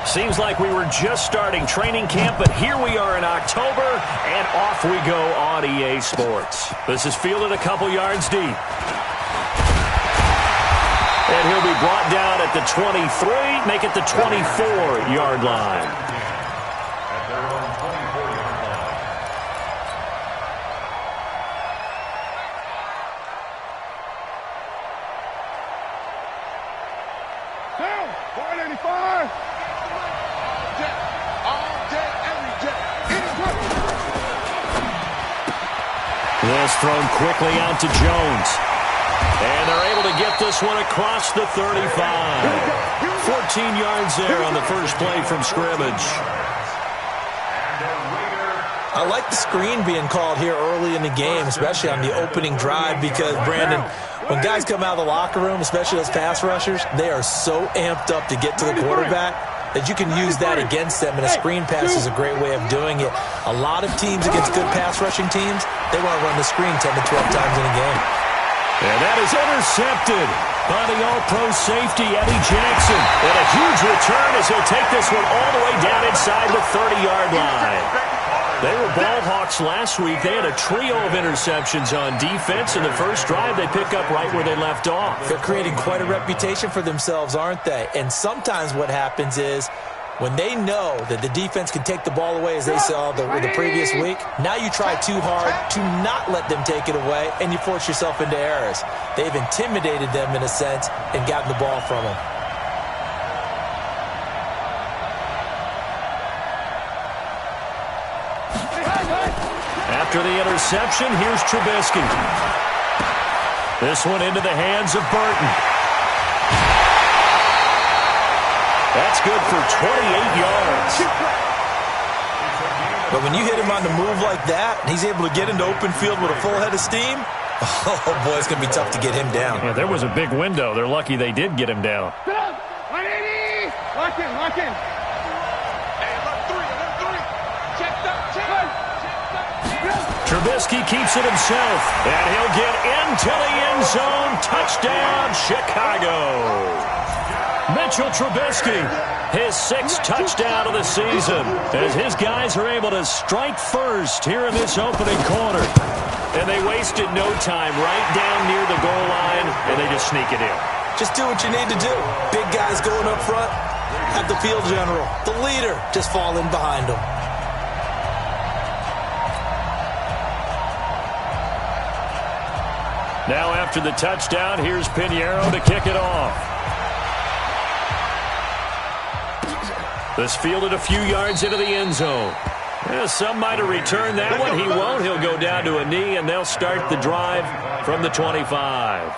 Seems like we were just starting training camp, but here we are in October, and off we go on EA Sports. This is fielded a couple yards deep. And he'll be brought down at the 23, make it the 24-yard line. This thrown quickly out to Jones. And they're able to get this one across the 35. 14 yards there on the first play from scrimmage. I like the screen being called here early in the game, especially on the opening drive, because, Brandon, when guys come out of the locker room, especially those pass rushers, they are so amped up to get to the quarterback that you can use that against them, and a screen pass is a great way of doing it. A lot of teams against good pass rushing teams, they want to run the screen 10 to 12 times in a game. And that is intercepted by the all-pro safety, Eddie Jackson. And a huge return as he'll take this one all the way down inside the 30-yard line. They were ball hawks last week. They had a trio of interceptions on defense. In the first drive, they pick up right where they left off. They're creating quite a reputation for themselves, aren't they? And sometimes what happens is when they know that the defense can take the ball away, as they saw the previous week, now you try too hard to not let them take it away, and you force yourself into errors. They've intimidated them in a sense and gotten the ball from them. After the interception, here's Trubisky. This one into the hands of Burton. That's good for 28 yards. But when you hit him on the move like that, and he's able to get into open field with a full head of steam, oh, boy, it's going to be tough to get him down. Yeah, there was a big window. They're lucky they did get him down. 180! Lock in, lock in. Trubisky keeps it himself, and he'll get into the end zone. Touchdown, Chicago. Mitchell Trubisky, his sixth touchdown of the season, as his guys are able to strike first here in this opening quarter. And they wasted no time, right down near the goal line, and they just sneak it in. Just do what you need to do. Big guys going up front, have the field general, the leader, just fall in behind them. Now after the touchdown, here's Pinheiro to kick it off. This fielded a few yards into the end zone. Yeah, some might have returned that one. He won't. He'll go down to a knee, and they'll start the drive from the 25.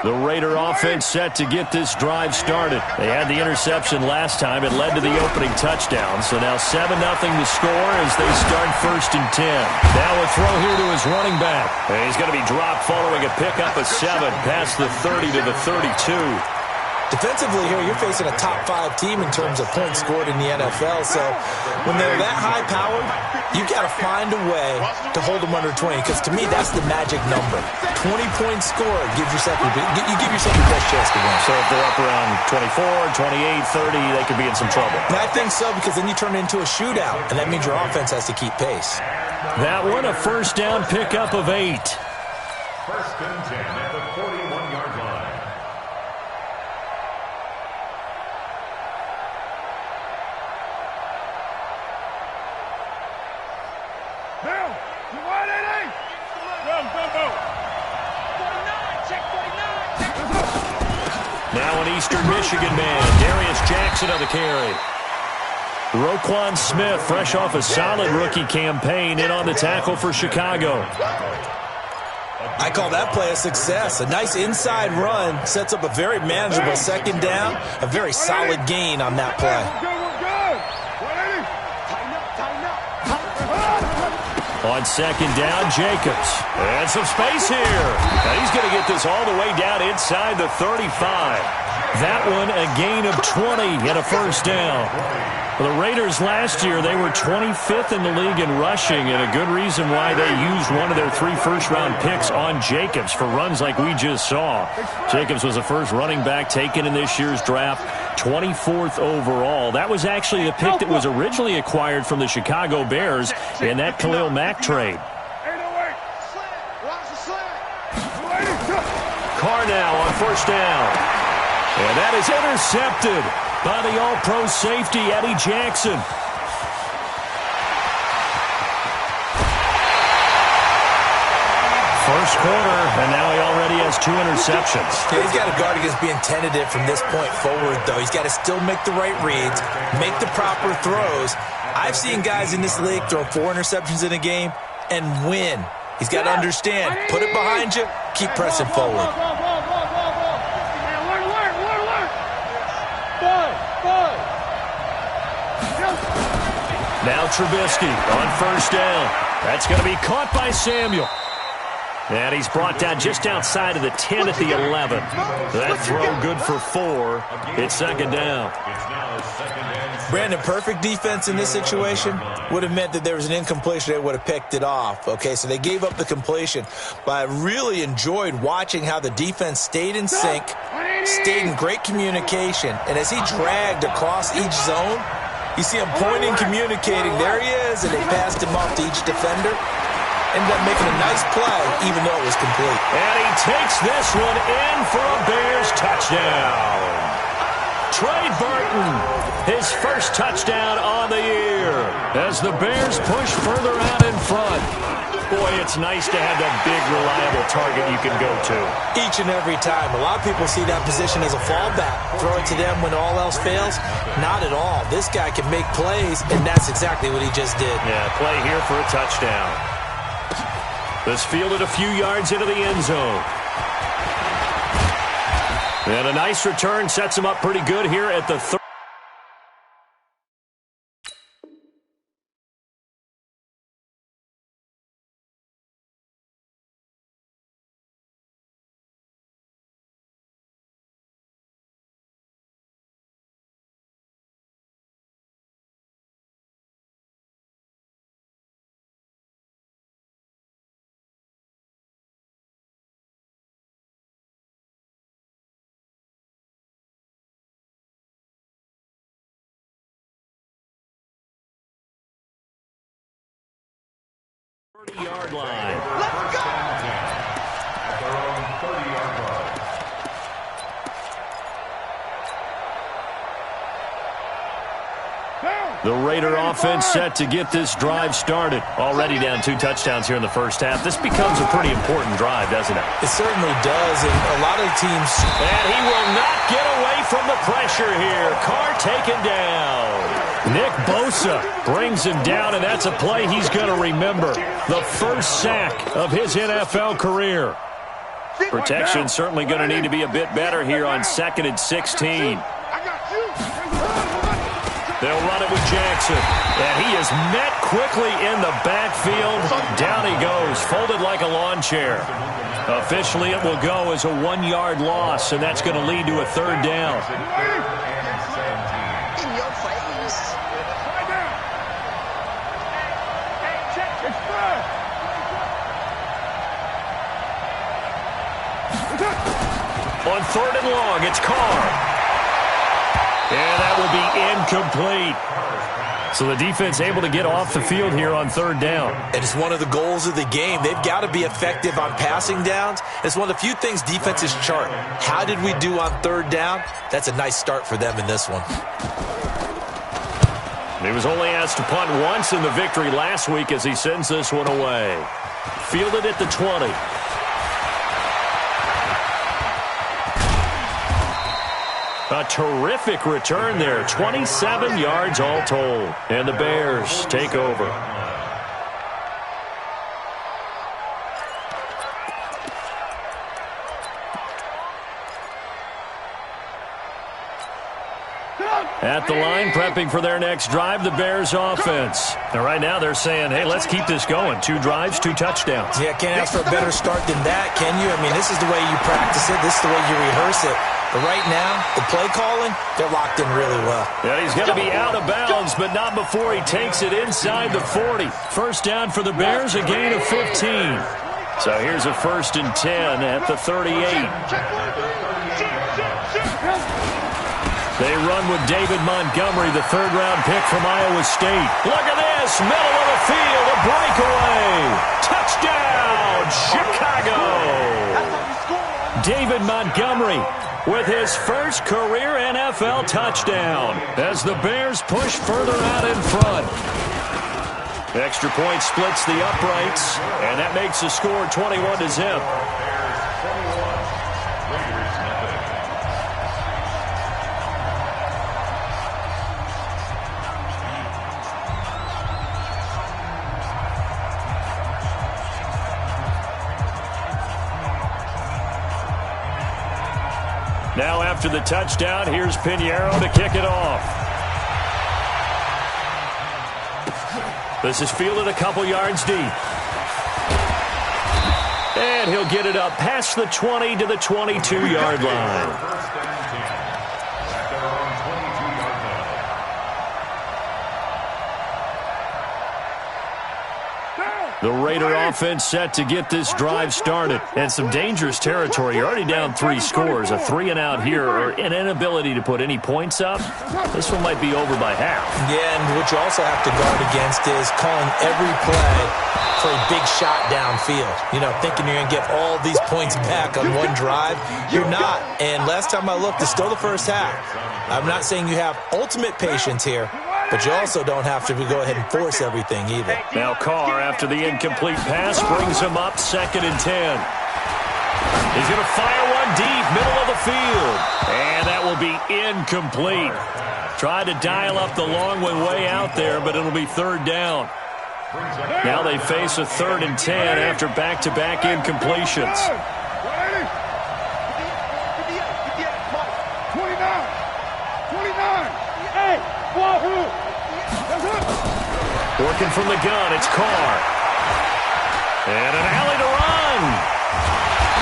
The Raider offense set to get this drive started. They had the interception last time. It led to the opening touchdown. So now 7-0 to score as they start 1st and 10. Now a throw here to his running back. And he's going to be dropped following a pickup of 7 past the 30 to the 32. Defensively here, you're facing a top 5 team in terms of points scored in the NFL. So when they're that high-powered, you got to find a way to hold them under 20, because to me, that's the magic number. 20 points scored, you give yourself your best chance to win. So if they're up around 24, 28, 30, they could be in some trouble. And I think so, because then you turn it into a shootout, and that means your offense has to keep pace. That one, a first down pickup of 8. 1st and 10 at the 41-yard line. Now an Eastern Michigan man, Darius Jackson on the carry. Roquan Smith, fresh off a solid rookie campaign, in on the tackle for Chicago. I call that play a success. A nice inside run sets up a very manageable 2nd down, a very solid gain on that play. On second down, Jacobs. And some space here. And he's going to get this all the way down inside the 35. That one a gain of 20 and a first down. For the Raiders last year, they were 25th in the league in rushing, and a good reason why they used one of their 3 first-round picks on Jacobs for runs like we just saw. Jacobs was the first running back taken in this year's draft, 24th overall. That was actually the pick that was originally acquired from the Chicago Bears in that Khalil Mack trade. Carr now on first down. And that is intercepted by the All-Pro safety, Eddie Jackson. First quarter, and now he already has 2 interceptions. Yeah, he's got to guard against being tentative from this point forward, though. He's got to still make the right reads, make the proper throws. I've seen guys in this league throw 4 interceptions in a game and win. He's got to understand, put it behind you, keep pressing forward. Now Trubisky on first down. That's going to be caught by Samuel. And he's brought down just outside of the 10 at the 11. That throw good for 4. It's second down. Brandon, perfect defense in this situation would have meant that there was an incompletion. They would have picked it off. Okay, so they gave up the completion. But I really enjoyed watching how the defense stayed in sync, stayed in great communication. And as he dragged across each zone, you see him pointing, communicating. There he is, and they passed him off to each defender. Ended up making a nice play, even though it was complete. And he takes this one in for a Bears touchdown. Trey Burton, his first touchdown on the year as the Bears push further out in front. Boy, it's nice to have that big, reliable target you can go to. Each and every time. A lot of people see that position as a fallback. Throw it to them when all else fails. Not at all. This guy can make plays, and that's exactly what he just did. Yeah, play here for a touchdown. This fielded a few yards into the end zone. And a nice return sets him up pretty good here at the 30. Yard line. Let's go! At their own 30-yard line. The Raider offense set to get this drive started. Already down 2 touchdowns here in the first half. This becomes a pretty important drive, doesn't it? It certainly does, and a lot of teams... And he will not get away from the pressure here. Carr taken down. Nick Bosa brings him down, and that's a play he's going to remember. The first sack of his NFL career. Protection certainly going to need to be a bit better here on 2nd and 16. They'll run it with Jackson. And he is met quickly in the backfield. Down he goes, folded like a lawn chair. Officially, it will go as a 1-yard loss, and that's going to lead to a 3rd down. On 3rd and long, it's Carr. And that will be incomplete. So the defense able to get off the field here on 3rd down. And it's one of the goals of the game. They've got to be effective on passing downs. It's one of the few things defenses chart. How did we do on 3rd down? That's a nice start for them in this one. He was only asked to punt once in the victory last week as he sends this one away. Fielded at the 20. A terrific return there. 27 yards all told. And the Bears take over. At the line, prepping for their next drive, the Bears offense. And right now they're saying, hey, let's keep this going. 2 drives, 2 touchdowns. Yeah, can't ask for a better start than that, can you? I mean, this is the way you practice it. This is the way you rehearse it. But right now, the play calling, they're locked in really well. Yeah, he's going to be out of bounds, but not before he takes it inside the 40. First down for the Bears, a gain of 15. So here's a 1st and 10 at the 38. They run with David Montgomery, the 3rd-round pick from Iowa State. Look at this, middle of the field, a breakaway. Touchdown, Chicago. David Montgomery with his first career NFL touchdown as the Bears push further out in front. Extra point splits the uprights, and that makes the score 21-0. Now after the touchdown, here's Pinheiro to kick it off. This is fielded a couple yards deep. And he'll get it up past the 20 to the 22-yard line. The Raider offense set to get this drive started. And some dangerous territory. You're already down 3 scores. A 3-and-out here or an inability to put any points up. This one might be over by half. Yeah, and what you also have to guard against is calling every play for a big shot downfield. You know, thinking you're going to get all these points back on one drive. You're not. And last time I looked, it's still the first half. I'm not saying you have ultimate patience here, but you also don't have to go ahead and force everything either. Now Carr, after the incomplete pass, brings him up 2nd and 10. He's going to fire one deep, middle of the field. And that will be incomplete. Tried to dial up the long one way out there, but it'll be 3rd down. Now they face a 3rd and 10 after back-to-back incompletions. 29. Hey, wahoo! Working from the gun, it's Carr. And an alley to run.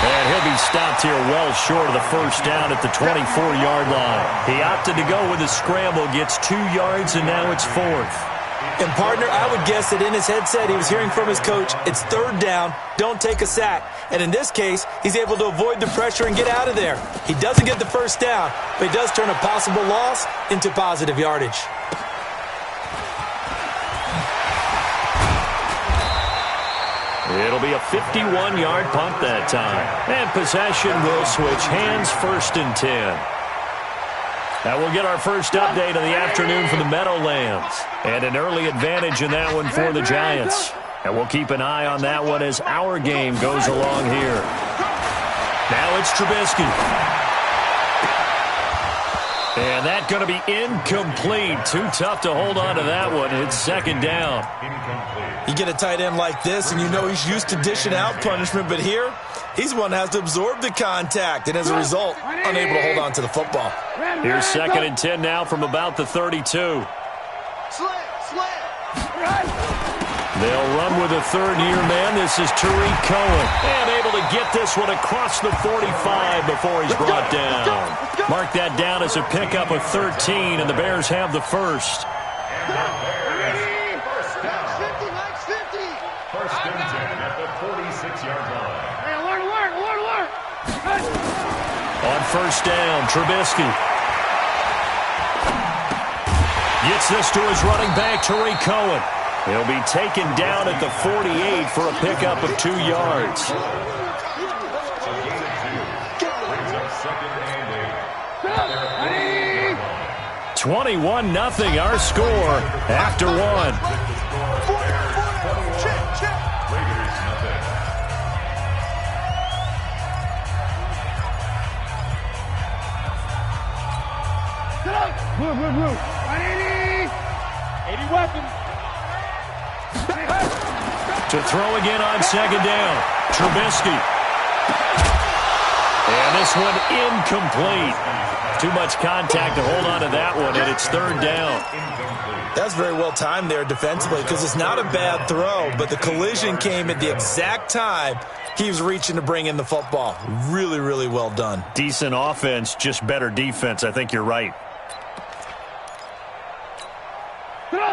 And he'll be stopped here well short of the first down at the 24-yard line. He opted to go with a scramble, gets 2 yards, and now it's 4th. And, partner, I would guess that in his headset he was hearing from his coach, it's 3rd down, don't take a sack. And in this case, he's able to avoid the pressure and get out of there. He doesn't get the first down, but he does turn a possible loss into positive yardage. It'll be a 51-yard punt that time. And possession will switch hands, 1st and 10. Now we'll get our first update of the afternoon from the Meadowlands. And an early advantage in that one for the Giants. And we'll keep an eye on that one as our game goes along here. Now it's Trubisky. And that's going to be incomplete. Too tough to hold on to that one. It's 2nd down. You get a tight end like this, and you know he's used to dishing out punishment, but here, he's the one that has to absorb the contact, and as a result, unable to hold on to the football. Here's 2nd and 10 now from about the 32. They'll run with a 3rd-year man. This is Tariq Cohen. And able to get this one across the 45 before he's brought down. Mark that down as a pickup of 13, and the Bears have the first. First and 10 at the 46-yard line. Hey, alert. On first down, Trubisky gets this to his running back, Tariq Cohen. He'll be taken down at the 48 for a pickup of 2 yards. 21-0 our score after 1. Move. 80 weapons. To throw again on 2nd down. Trubisky. And this one incomplete. too much contact to hold on to that one, and it's third down. That's very well timed there defensively because it's not a bad throw, but the collision came at the exact time he was reaching to bring in the football. Really, really well done. Decent offense, just better defense. I think you're right.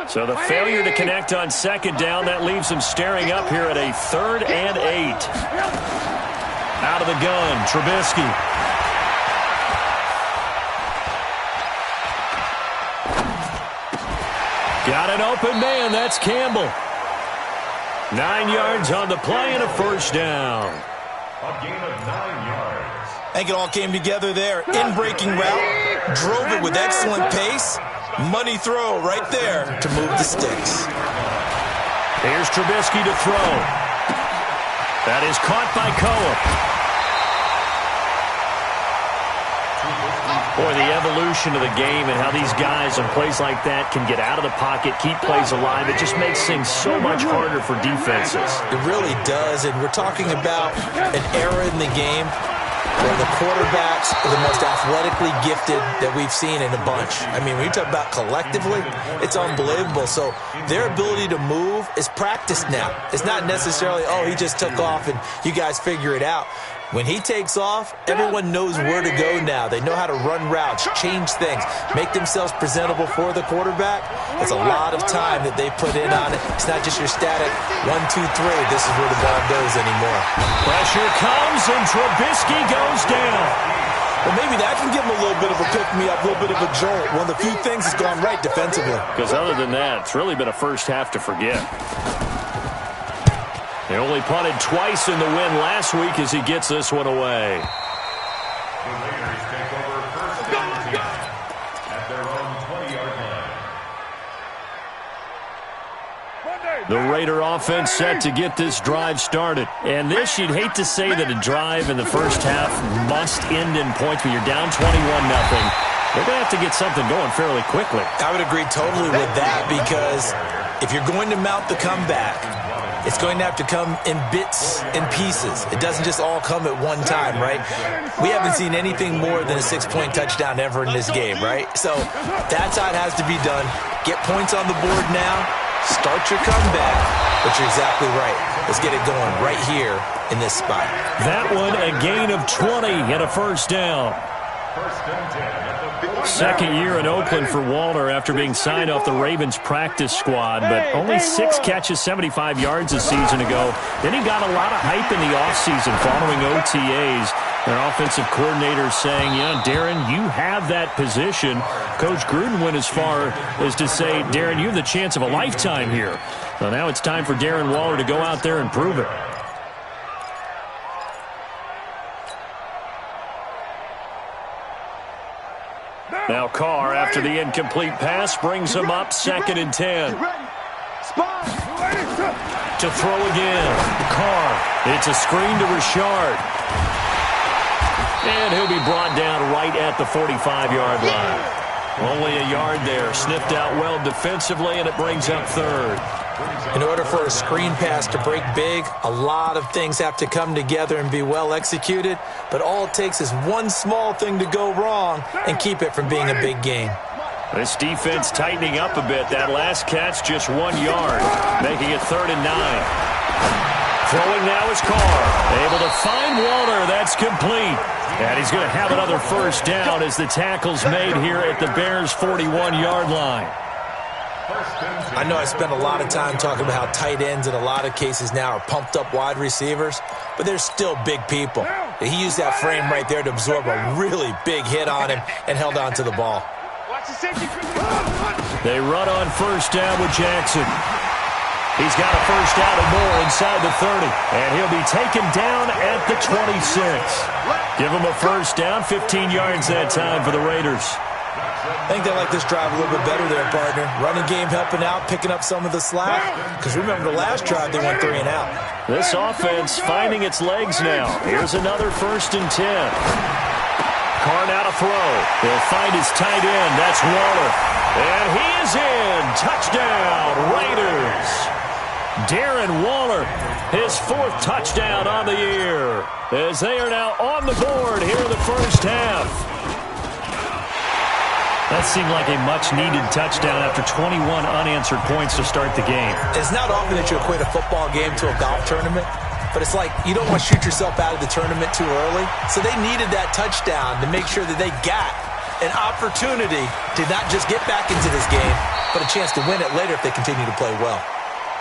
So the failure to connect on second down, that leaves him staring up here at a 3rd and 8. Out of the gun, Trubisky. Got an open man. That's Campbell. 9 yards on the play and a first down. A gain of 9 yards. I think it all came together there. In-breaking route. Drove it with excellent pace. Money throw right there to move the sticks. Here's Trubisky to throw. That is caught by Cohen. Boy, the evolution of the game and how these guys on plays like that can get out of the pocket, keep plays alive, it just makes things so much harder for defenses. It really does, and we're talking about an era in the game where the quarterbacks are the most athletically gifted that we've seen in a bunch. I mean, when you talk about collectively, it's unbelievable. So their ability to move is practiced now. It's not necessarily, oh, he just took off and you guys figure it out. When he takes off, everyone knows where to go now. They know how to run routes, change things, make themselves presentable for the quarterback. It's a lot of time that they put in on it. It's not just your static 1, 2, 3. This is where the ball goes anymore. Pressure comes and Trubisky goes down. Well, maybe that can give him a little bit of a pick-me-up, a little bit of a jolt. One of the few things that's gone right defensively. Because other than that, it's really been a first half to forget. They only punted twice in the win last week as he gets this one away. The Raiders take over 1st and 10 at their own 20-yard line. The Raider offense set to get this drive started. And this, you'd hate to say that a drive in the first half must end in points, but you're down 21-0. They're going to have to get something going fairly quickly. I would agree totally with that because if you're going to mount the comeback, it's going to have to come in bits and pieces. It doesn't just all come at one time, right? We haven't seen anything more than a 6-point touchdown ever in this game, right? So that's how it has to be done. Get points on the board now. Start your comeback. But you're exactly right. Let's get it going right here in this spot. That one, a gain of 20 and a first down. 1st and 10 at the 40. Second year in Oakland for Walter after being signed off the Ravens practice squad, but only 6 catches, 75 yards a season ago. Then he got a lot of hype in the offseason following OTAs. Their offensive coordinator saying, yeah, Darren, you have that position. Coach Gruden went as far as to say, Darren, you have the chance of a lifetime here. So now it's time for Darren Waller to go out there and prove it. Now Carr, after the incomplete pass, brings him up 2nd and 10. To throw again. Carr. It's a screen to Richard. And he'll be brought down right at the 45-yard line. Only a yard there. Sniffed out well defensively, and it brings up 3rd. In order for a screen pass to break big, a lot of things have to come together and be well executed, but all it takes is one small thing to go wrong and keep it from being a big game. This defense tightening up a bit. That last catch just 1 yard, making it 3rd and 9. Throwing now is Carr. Able to find Walter. That's complete. And he's going to have another first down as the tackle's made here at the Bears' 41-yard line. I know I spent a lot of time talking about how tight ends in a lot of cases now are pumped up wide receivers, but they're still big people. He used that frame right there to absorb a really big hit on him and held on to the ball. They run on first down with Jackson. He's got a first down and more inside the 30, and he'll be taken down at the 26. Give him a first down, 15 yards that time for the Raiders. I think they like this drive a little bit better there, partner. Running game helping out, picking up some of the slack. Because remember the last drive, they went 3 and out. This offense finding its legs now. Here's another 1st and 10. Carr now to throw. He'll find his tight end. That's Waller. And he is in. Touchdown, Raiders. Darren Waller, his 4th touchdown on the year. As they are now on the board here in the first half. That seemed like a much-needed touchdown after 21 unanswered points to start the game. It's not often that you equate a football game to a golf tournament, but it's like you don't want to shoot yourself out of the tournament too early. So they needed that touchdown to make sure that they got an opportunity to not just get back into this game, but a chance to win it later if they continue to play well.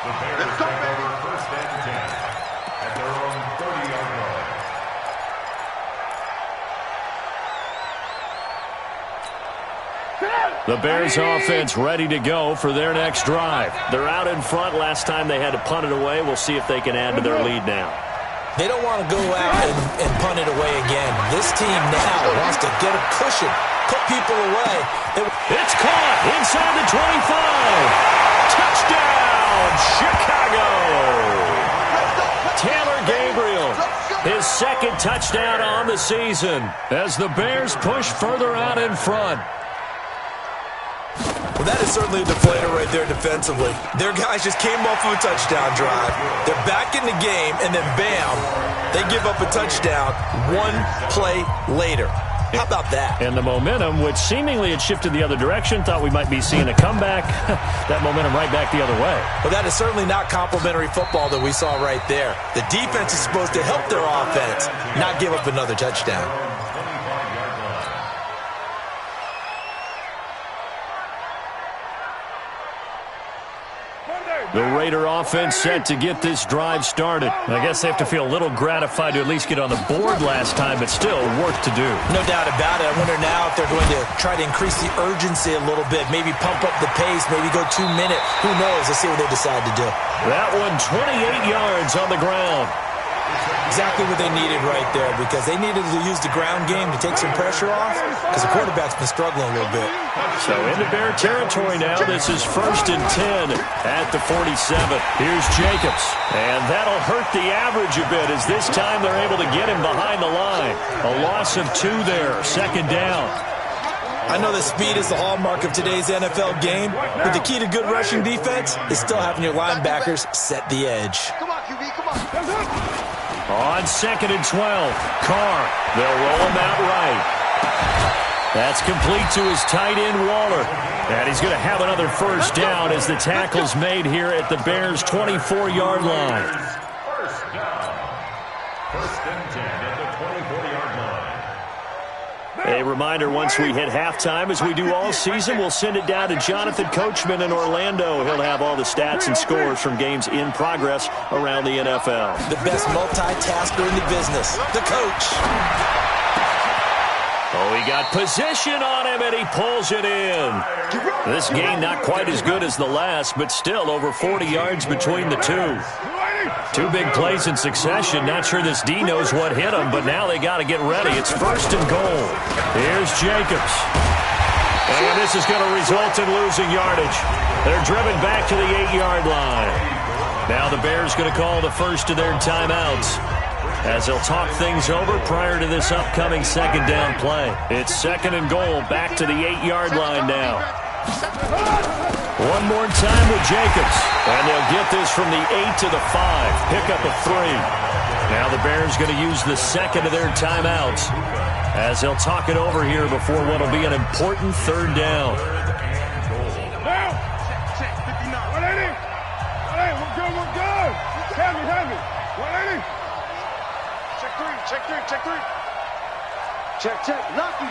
The Bears take over first and 10 at their own 30-yard line. The Bears offense ready to go for their next drive. They're out in front. Last time they had to punt it away. We'll see if they can add to their lead now. They don't want to go out and punt it away again. This team now wants to get a cushion, put people away. It's caught inside the 25. Touchdown, Chicago. Taylor Gabriel, his second touchdown on the season as the Bears push further out in front. Well, that is certainly a deflator right there defensively. Their guys just came off of a touchdown drive. They're back in the game, and then bam, they give up a touchdown one play later. How about that? And the momentum, which seemingly had shifted the other direction, thought we might be seeing a comeback. That momentum right back the other way. Well, that is certainly not complimentary football that we saw right there. The defense is supposed to help their offense, not give up another touchdown. The Raider offense set to get this drive started. I guess they have to feel a little gratified to at least get on the board last time, but still work to do. No doubt about it. I wonder now if they're going to try to increase the urgency a little bit, maybe pump up the pace, maybe go 2 minutes. Who knows? Let's see what they decide to do. That one 28 yards on the ground. Exactly what they needed right there, because they needed to use the ground game to take some pressure off, because the quarterback's been struggling a little bit. So into Bear territory now. This is 1st and 10 at the 47. Here's Jacobs, and that'll hurt the average a bit as this time they're able to get him behind the line. A loss of 2 there, 2nd down. I know that speed is the hallmark of today's NFL game, but the key to good rushing defense is still having your linebackers set the edge. Come on, QB, come on. On 2nd and 12, Carr. They'll roll him out right. That's complete to his tight end, Waller. And he's going to have another first down as the tackle's made here at the Bears' 24-yard line. First down. 1st and 10 at the 24-yard line. A reminder, once we hit halftime, as we do all season, we'll send it down to Jonathan Coachman in Orlando. He'll have all the stats and scores from games in progress around the NFL. The best multitasker in the business, the coach. Oh, he got position on him, and he pulls it in. This game not quite as good as the last, but still over 40 yards between the two. 2 big plays in succession. Not sure this D knows what hit him, but now they got to get ready. It's 1st and goal. Here's Jacobs. And this is going to result in losing yardage. They're driven back to the 8-yard line. Now the Bears going to call the first of their timeouts as they'll talk things over prior to this upcoming 2nd down play. It's 2nd and goal, back to the 8-yard line now. One more time with Jacobs, and they'll get this from the 8 to the 5. Pick up a 3. Now the Bears going to use the 2nd of their timeouts as they'll talk it over here before what will be an important 3rd down. Now! 180! Hey, we're good, we're good! Have me! 180! Check 3. Check. Lucky!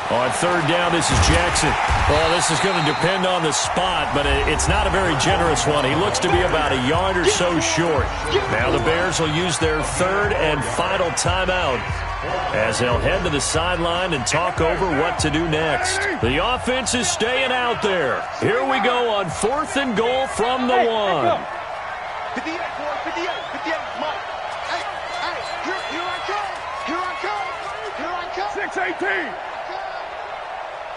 On 3rd down, this is Jackson. Well, this is going to depend on the spot, but it's not a very generous one. He looks to be about a yard or so short. Now the Bears will use their 3rd and final timeout as they'll head to the sideline and talk over what to do next. The offense is staying out there. Here we go on 4th and goal from the 1. 58, 58, Mike. Hey, here I come. 618.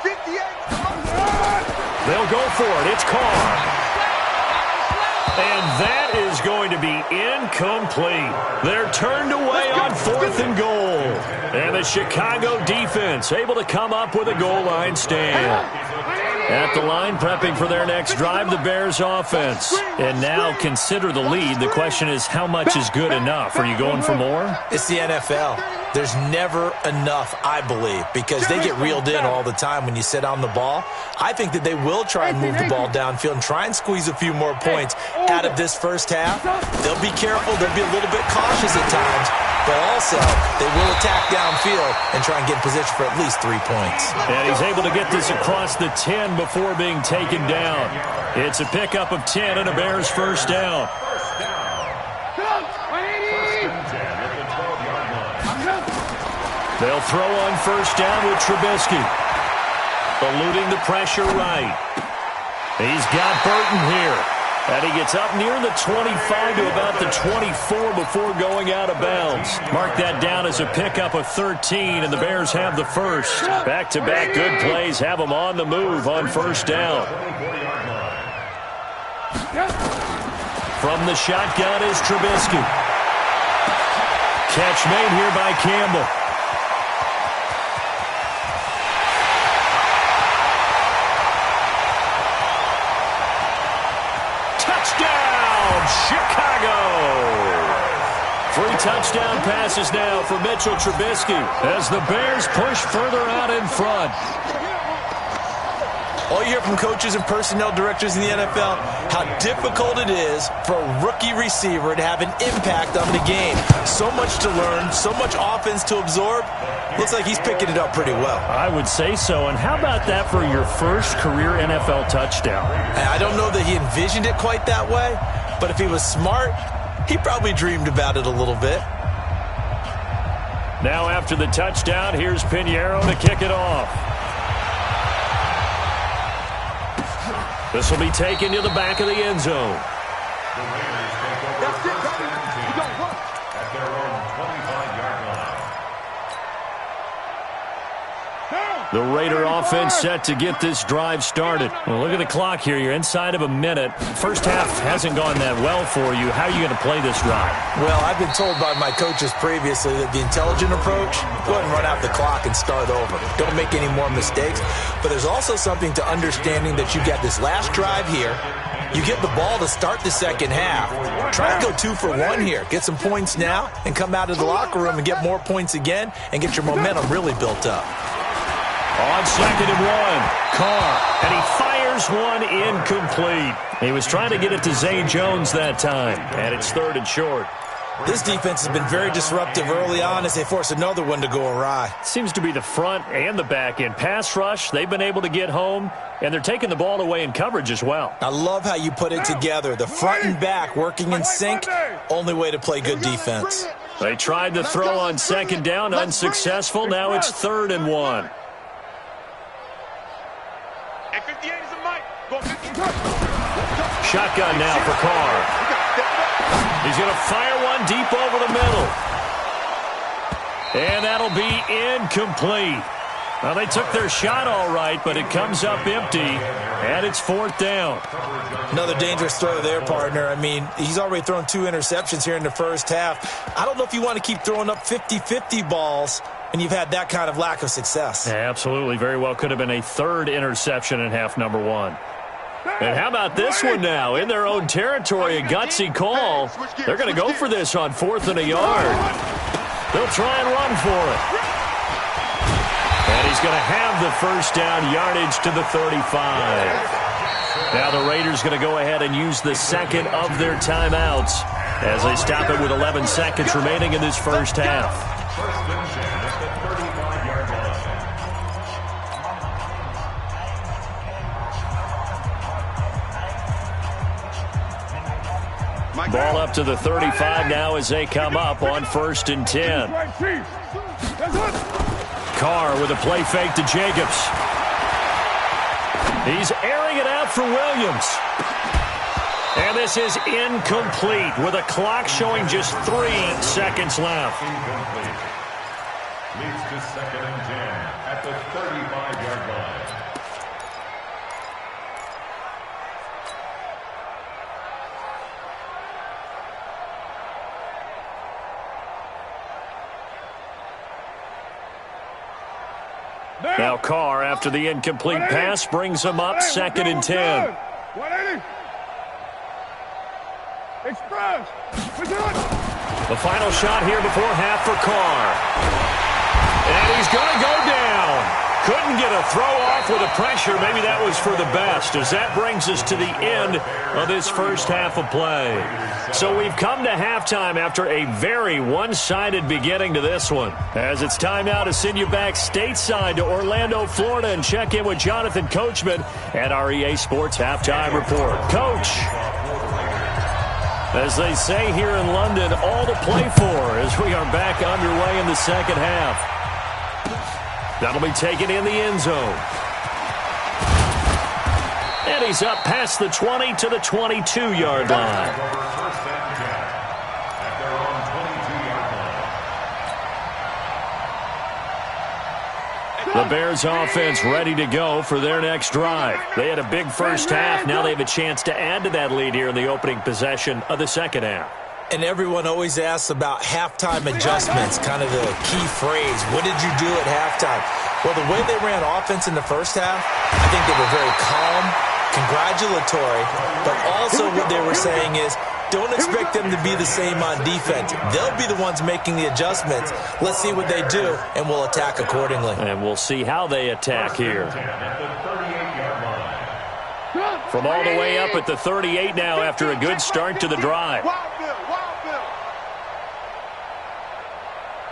58. They'll go for it. It's Carr. And that is going to be incomplete. They're turned away on 4th and goal. And the Chicago defense able to come up with a goal line stand. At the line, prepping for their next drive, the Bears offense. And now consider the lead. The question is, how much is good enough? Are you going for more? It's the NFL. There's never enough, I believe, because they get reeled in all the time when you sit on the ball. I think that they will try and move the ball downfield and try and squeeze a few more points out of this first half. They'll be careful. They'll be a little bit cautious at times, but also they will attack downfield and try and get in position for at least 3 points. And he's able to get this across the 10 before being taken down. It's a pickup of 10 and a Bears first down. They'll throw on first down with Trubisky. Eluding the pressure right. He's got Burton here. And he gets up near the 25 to about the 24 before going out of bounds. Mark that down as a pickup of 13, and the Bears have the first. Back-to-back good plays have them on the move on first down. From the shotgun is Trubisky. Catch made here by Campbell. Chicago! 3 touchdown passes now for Mitchell Trubisky as the Bears push further out in front. All you hear from coaches and personnel directors in the NFL, how difficult it is for a rookie receiver to have an impact on the game. So much to learn, so much offense to absorb. Looks like he's picking it up pretty well. I would say so. And how about that for your first career NFL touchdown? I don't know that he envisioned it quite that way, but if he was smart, he probably dreamed about it a little bit. Now after the touchdown, here's Pinheiro to kick it off. This will be taken to the back of the end zone. That's it, baby. You got work. At their own 25-yard line. The Raider offense set to get this drive started. Well, look at the clock here. You're inside of a minute. First half hasn't gone that well for you. How are you going to play this drive? Well, I've been told by my coaches previously that the intelligent approach, go ahead and run out the clock and start over. Don't make any more mistakes. But there's also something to understanding that you got this last drive here. You get the ball to start the second half. Try and go 2 for 1 here. Get some points now and come out of the locker room and get more points again and get your momentum really built up. On 2nd and 1, Carr, and he fires one incomplete. He was trying to get it to Zay Jones that time, and it's 3rd and short. This defense has been very disruptive early on as they force another one to go awry. Seems to be the front and the back end. Pass rush, they've been able to get home, and they're taking the ball away in coverage as well. I love how you put it together. The front and back working in sync, only way to play good defense. They tried to throw on 2nd down, unsuccessful. Now it's 3rd and 1. Shotgun now for Carr. He's going to fire one deep over the middle. And that'll be incomplete. Well, they took their shot all right, but it comes up empty, and it's 4th down. Another dangerous throw there, partner. I mean, he's already thrown 2 interceptions here in the first half. I don't know if you want to keep throwing up 50-50 balls when you've had that kind of lack of success. Yeah, absolutely. Very well could have been a 3rd interception in half number 1. And how about this one now? In their own territory, a gutsy call. They're going to go for this on 4th and a yard. They'll try and run for it. And he's going to have the first down, yardage to the 35. Now the Raiders going to go ahead and use the second of their timeouts as they stop it with 11 seconds remaining in this first half. Ball up to the 35 now as they come up on 1st and 10. Carr with a play fake to Jacobs. He's airing it out for Williams. And this is incomplete with a clock showing just 3 seconds left. Incomplete. Leads to 2nd and 10 at the 35-yard line. Now Carr, after the incomplete pass, brings him up 2nd and 10. 180. Express. The final shot here before half for Carr. And he's going to go down. Couldn't get a throw off with the pressure. Maybe that was for the best, as that brings us to the end of this first half of play. So we've come to halftime after a very one-sided beginning to this one. As it's time now to send you back stateside to Orlando, Florida, and check in with Jonathan Coachman at our EA Sports Halftime Report. Coach, as they say here in London, all to play for as we are back underway in the second half. That'll be taken in the end zone. And he's up past the 20 to the 22-yard line. The Bears offense ready to go for their next drive. They had a big first half. Now they have a chance to add to that lead here in the opening possession of the second half. And everyone always asks about halftime adjustments, kind of the key phrase. What did you do at halftime? Well, the way they ran offense in the first half, I think they were very calm, congratulatory, but also what they were saying is, don't expect them to be the same on defense. They'll be the ones making the adjustments. Let's see what they do, and we'll attack accordingly. And we'll see how they attack here. From all the way up at the 38 now after a good start to the drive.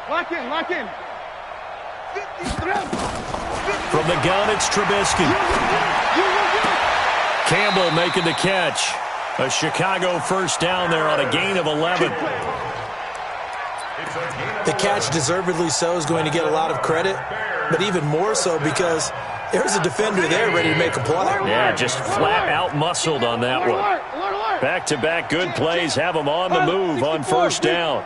Lock in, lock in. From the gun, it's Trubisky. Campbell making the catch. A Chicago first down there on a gain of 11. The catch, deservedly so, is going to get a lot of credit, but even more so because there's a defender there ready to make a play. Yeah, just flat out muscled on that one. Back-to-back good plays have them on the move on first down.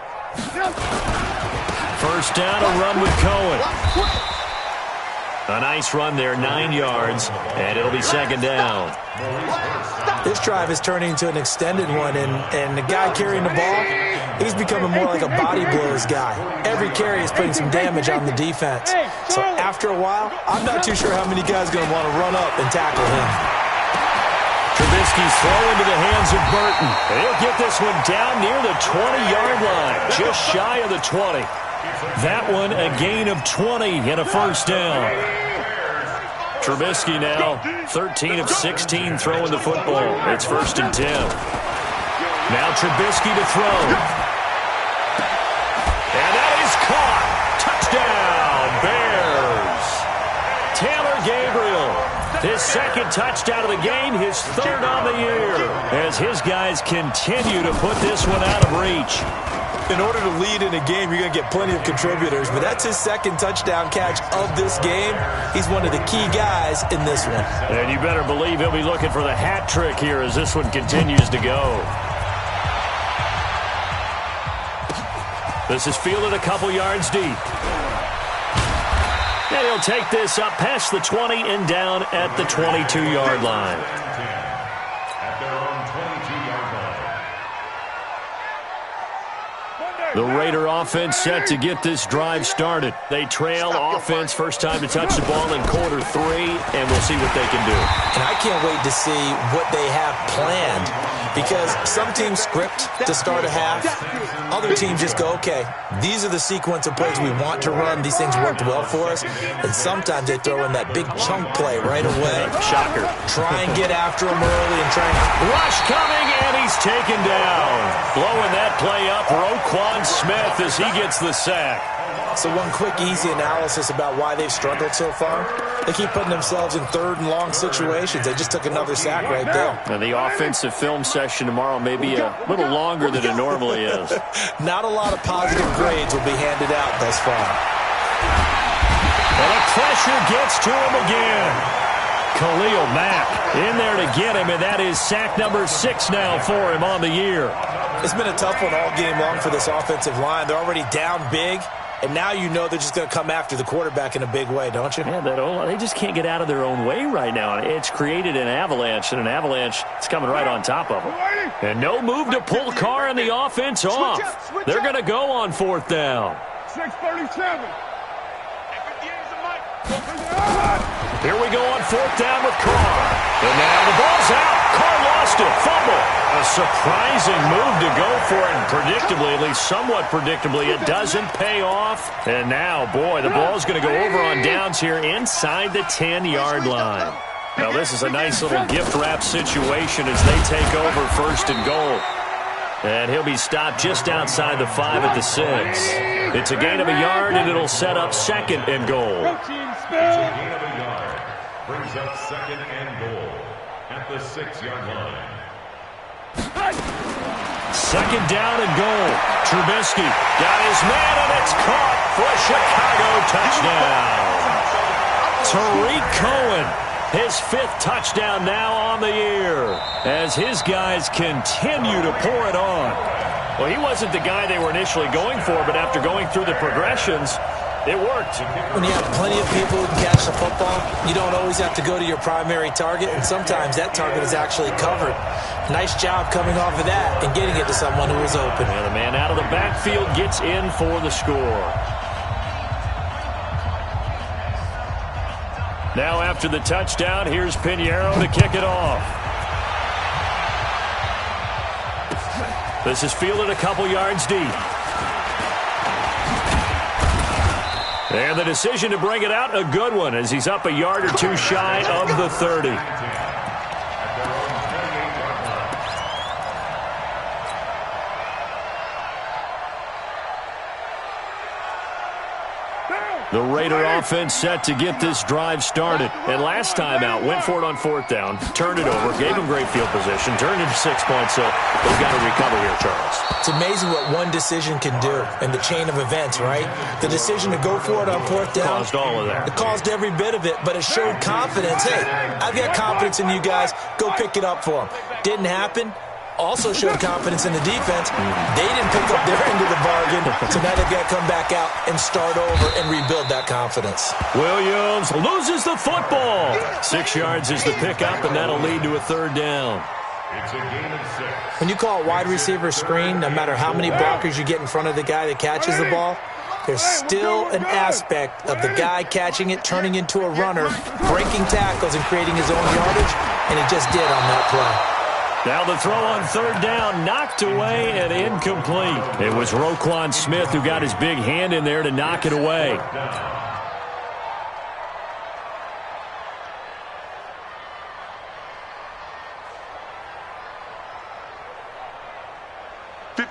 First down, a run with Cohen. A nice run there, 9 yards, and it'll be second down. This drive is turning into an extended one, and the guy carrying the ball, he's becoming more like a body blows guy. Every carry is putting some damage on the defense. So after a while, I'm not too sure how many guys are going to want to run up and tackle him. Trubisky's throw into the hands of Burton. And he'll get this one down near the 20-yard line, just shy of the 20. That one a gain of 20 and a first down. Trubisky now 13 of 16 throwing the football. It's first and 10. Now Trubisky to throw. And that is caught. Touchdown, Bears. Taylor Gabriel, his second touchdown of the game, his third on the year, as his guys continue to put this one out of reach. In order to lead in a game, you're going to get plenty of contributors, but that's his second touchdown catch of this game. He's one of the key guys in this one. And you better believe he'll be looking for the hat trick here as this one continues to go. This is fielded a couple yards deep. And he'll take this up past the 20 and down at the 22-yard line. The Raider offense set to get this drive started. They trail offense, first time to touch the ball in quarter 3, and we'll see what they can do. And I can't wait to see what they have planned, because some teams script to start a half. Other teams just go, okay, these are the sequence of plays we want to run. These things worked well for us. And sometimes they throw in that big chunk play right away. Shocker. Try and get after him early and try and... Rush coming, and he's taken down. Blowing that play up, Roquan Smith as he gets the sack. So one quick, easy analysis about why they've struggled so far. They keep putting themselves in third and long situations. They just took another sack right there. And the offensive film session tomorrow may be a little longer than it normally is. Not a lot of positive grades will be handed out thus far. And the pressure gets to him again. Khalil Mack in there to get him, and that is sack number 6 now for him on the year. It's been a tough one all game long for this offensive line. They're already down big. And now you know they're just going to come after the quarterback in a big way, don't you? Yeah, they just can't get out of their own way right now. It's created an avalanche, and an avalanche is coming right on top of them. And no move to pull Carr and the offense off. They're going to go on fourth down. 6:37. Here we go on 4th down with Carr. And now the ball's out. Carr lost it. Fumble. A surprising move to go for it. And predictably, at least somewhat predictably, it doesn't pay off. And now, boy, the ball's going to go over on downs here inside the 10-yard line. Now, this is a nice little gift wrap situation as they take over 1st and goal. And he'll be stopped just outside the 5 at the 6. It's a gain of a yard, and it'll set up 2nd and goal. It's a gain of a yard. Brings up 2nd and goal at the 6-yard line. 2nd down and goal. Trubisky got his man, and it's caught for a Chicago touchdown. Tariq Cohen, his 5th touchdown now on the year as his guys continue to pour it on. Well, he wasn't the guy they were initially going for, but after going through the progressions, it worked. When you have plenty of people who can catch the football, you don't always have to go to your primary target, and sometimes that target is actually covered. Nice job coming off of that and getting it to someone who was open. And the man out of the backfield gets in for the score. Now after the touchdown, here's Pinheiro to kick it off. This is fielded a couple yards deep. And the decision to bring it out, a good one, as he's up a yard or two shy of the 30. The Raider offense set to get this drive started. And last time out, went for it on 4th down, turned it over, gave him great field position, turned into 6 points, so they've got to recover here, Charles. It's amazing what one decision can do in the chain of events, right? The decision to go for it on 4th down. Caused all of that. It caused every bit of it, but it showed confidence. Hey, I've got confidence in you guys. Go pick it up for them. Didn't happen. Also showed confidence in the defense. They didn't pick up their end of the bargain, so now they've got to come back out and start over and rebuild that confidence. Williams loses the football. 6 yards is the pickup, and that'll lead to a 3rd down. It's a gain of 6. When you call a wide receiver screen, no matter how many blockers you get in front of the guy that catches the ball, there's still an aspect of the guy catching it, turning into a runner, breaking tackles and creating his own yardage, and he just did on that play. Now the throw on 3rd down, knocked away and incomplete. It was Roquan Smith who got his big hand in there to knock it away.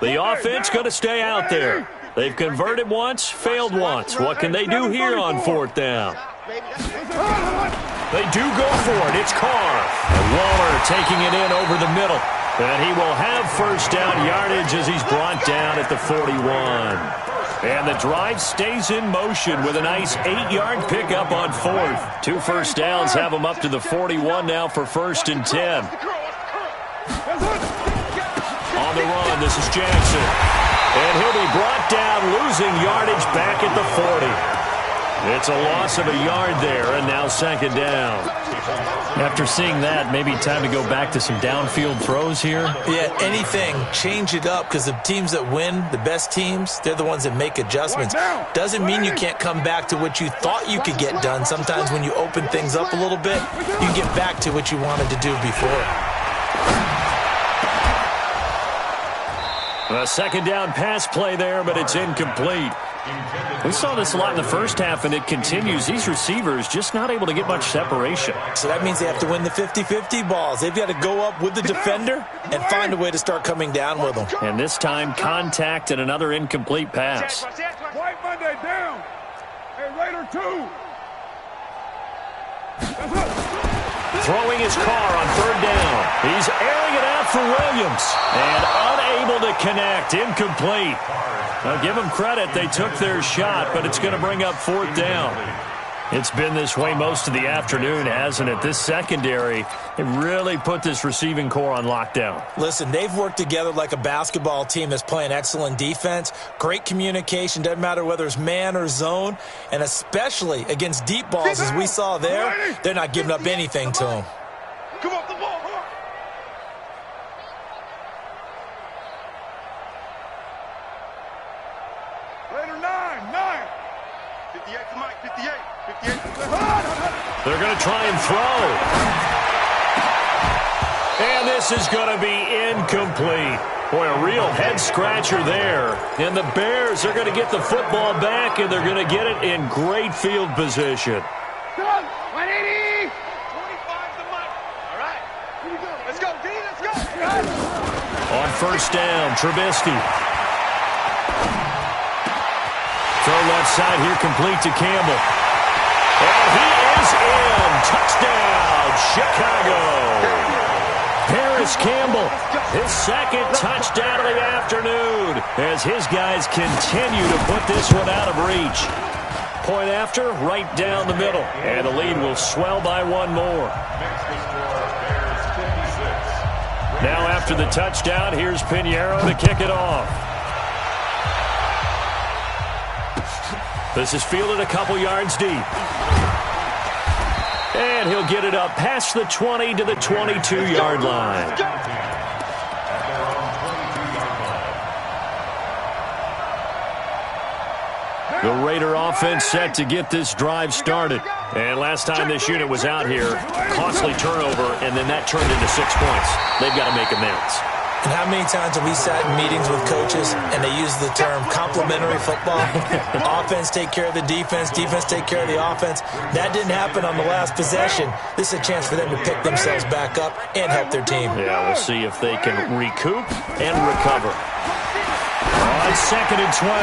The offense going to stay out there. They've converted once, failed once. What can they do here on 4th down? They do go for it. It's Carr. And Waller taking it in over the middle. And he will have 1st down yardage as he's brought down at the 41. And the drive stays in motion with a nice 8-yard pickup on 4th. 2 first downs have him up to the 41 now for 1st and 10. On the run, this is Jackson. And he'll be brought down, losing yardage back at the 40. It's a loss of a yard there, and now 2nd down. After seeing that, maybe time to go back to some downfield throws here? Yeah, anything. Change it up, because the teams that win, the best teams, they're the ones that make adjustments. Doesn't mean you can't come back to what you thought you could get done. Sometimes when you open things up a little bit, you can get back to what you wanted to do before. A 2nd down pass play there, but it's incomplete. We saw this a lot in the first half, and it continues. These receivers just not able to get much separation. So that means they have to win the 50-50 balls. They've got to go up with the defender and find a way to start coming down with them. And this time, contact and another incomplete pass. White Monday down. Hey, Raider 2. Throwing his Carr on 3rd down. He's airing it out for Williams. And unable to connect. Incomplete. Now, give them credit. They took their shot, but it's going to bring up 4th down. It's been this way most of the afternoon, hasn't it? This secondary, it really put this receiving core on lockdown. Listen, they've worked together like a basketball team that's playing excellent defense. Great communication. Doesn't matter whether it's man or zone. And especially against deep balls, as we saw there, they're not giving up anything to them. Come off the ball. Raider 9. 58 to Mike. 58. 58. They're going to try and throw. And this is going to be incomplete. Boy, a real head-scratcher there. And the Bears are going to get the football back, and they're going to get it in great field position. 180! 25 the money. All right. Here we go. Let's go, D. Let's go. On first down, Trubisky. Throw left side here, complete to Campbell. And he is in. Touchdown, Chicago. Paris Campbell, his second touchdown of the afternoon as his guys continue to put this one out of reach. Point after, right down the middle. And the lead will swell by one more. Now after the touchdown, here's Pinheiro to kick it off. This is fielded a couple yards deep. And he'll get it up past the 20 to the 22-yard line. The Raider offense set to get this drive started. And last time this unit was out here, costly turnover, and then that turned into 6 points. They've got to make amends. And how many times have we sat in meetings with coaches and they use the term complementary football? Offense take care of the defense, defense take care of the offense. That didn't happen on the last possession. This is a chance for them to pick themselves back up and help their team. Yeah, we'll see if they can recoup and recover. On second and 12,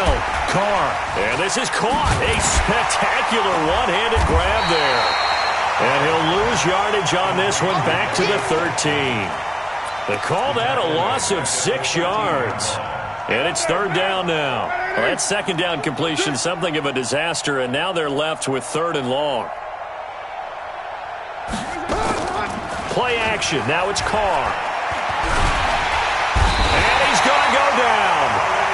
Carr. And this is caught. A spectacular one-handed grab there. And he'll lose yardage on this one back to the 13. They call that a loss of 6 yards. And it's third down now. Well, that second down completion, something of a disaster, and now they're left with third and long. Play action. Now it's Carr. And he's going to go down.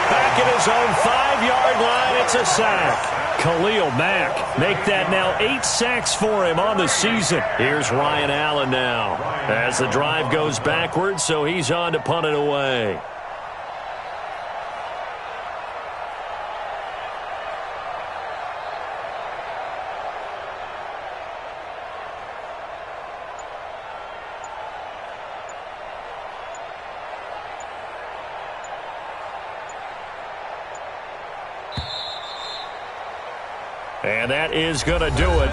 Back at his own 5-yard line, it's a sack. Khalil Mack make that now 8 sacks for him on the season. Here's Ryan Allen now as the drive goes backwards, so he's on to punt it away. And that is going to do it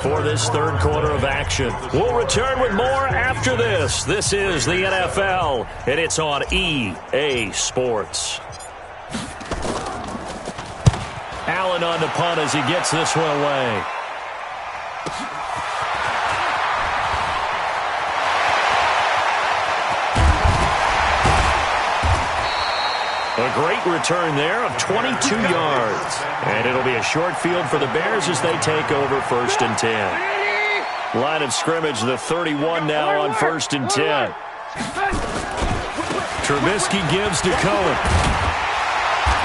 for this third quarter of action. We'll return with more after this. This is the NFL, and it's on EA Sports. Allen on the punt as he gets this one away. A great return there of 22 yards. And it'll be a short field for the Bears as they take over first and 10. Line of scrimmage, the 31 now on first and 10. Trubisky gives to Cohen.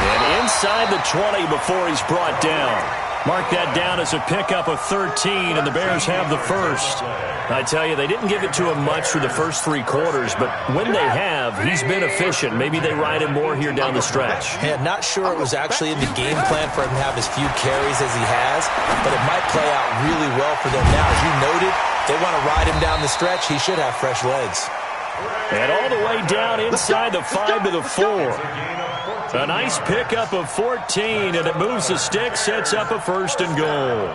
And inside the 20 before he's brought down. Mark that down as a pickup of 13, and the Bears have the first. I tell you, they didn't give it to him much for the first 3 quarters, but when they have, he's been efficient. Maybe they ride him more here down the stretch. Yeah, not sure it was actually in the game plan for him to have as few carries as he has, but it might play out really well for them now. As you noted, they want to ride him down the stretch. He should have fresh legs. And all the way down inside the 5 to the 4. A nice pickup of 14, and it moves the stick, sets up a first and goal.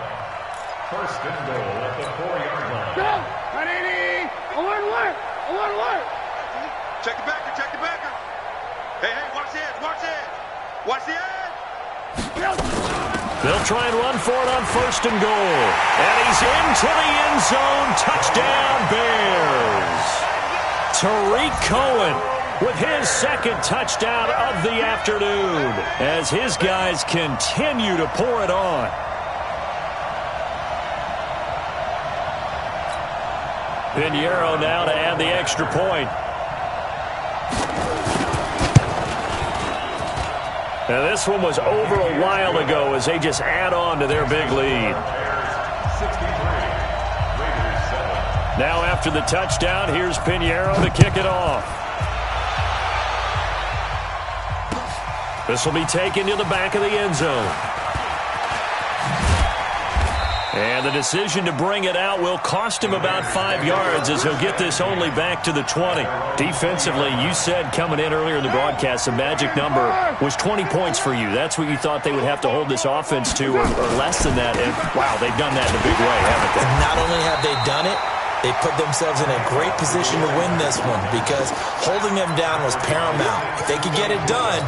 First and goal at the 4-yard line. Go! 180! Alert! Alert! Check the backer, check the backer. Hey, watch the edge, watch the edge. Watch the edge. They'll try and run for it on first and goal. And he's into the end zone. Touchdown, Bears. Tariq Cohen with his second touchdown of the afternoon as his guys continue to pour it on. Pinheiro now to add the extra point. Now this one was over a while ago as they just add on to their big lead. Now after the touchdown, here's Pinheiro to kick it off. This will be taken to the back of the end zone. And the decision to bring it out will cost him about 5 yards as he'll get this only back to the 20. Defensively, you said coming in earlier in the broadcast, the magic number was 20 points for you. That's what you thought they would have to hold this offense to, or less than that. And, wow, they've done that in a big way, haven't they? And not only have they done it, they put themselves in a great position to win this one because holding them down was paramount. If they could get it done,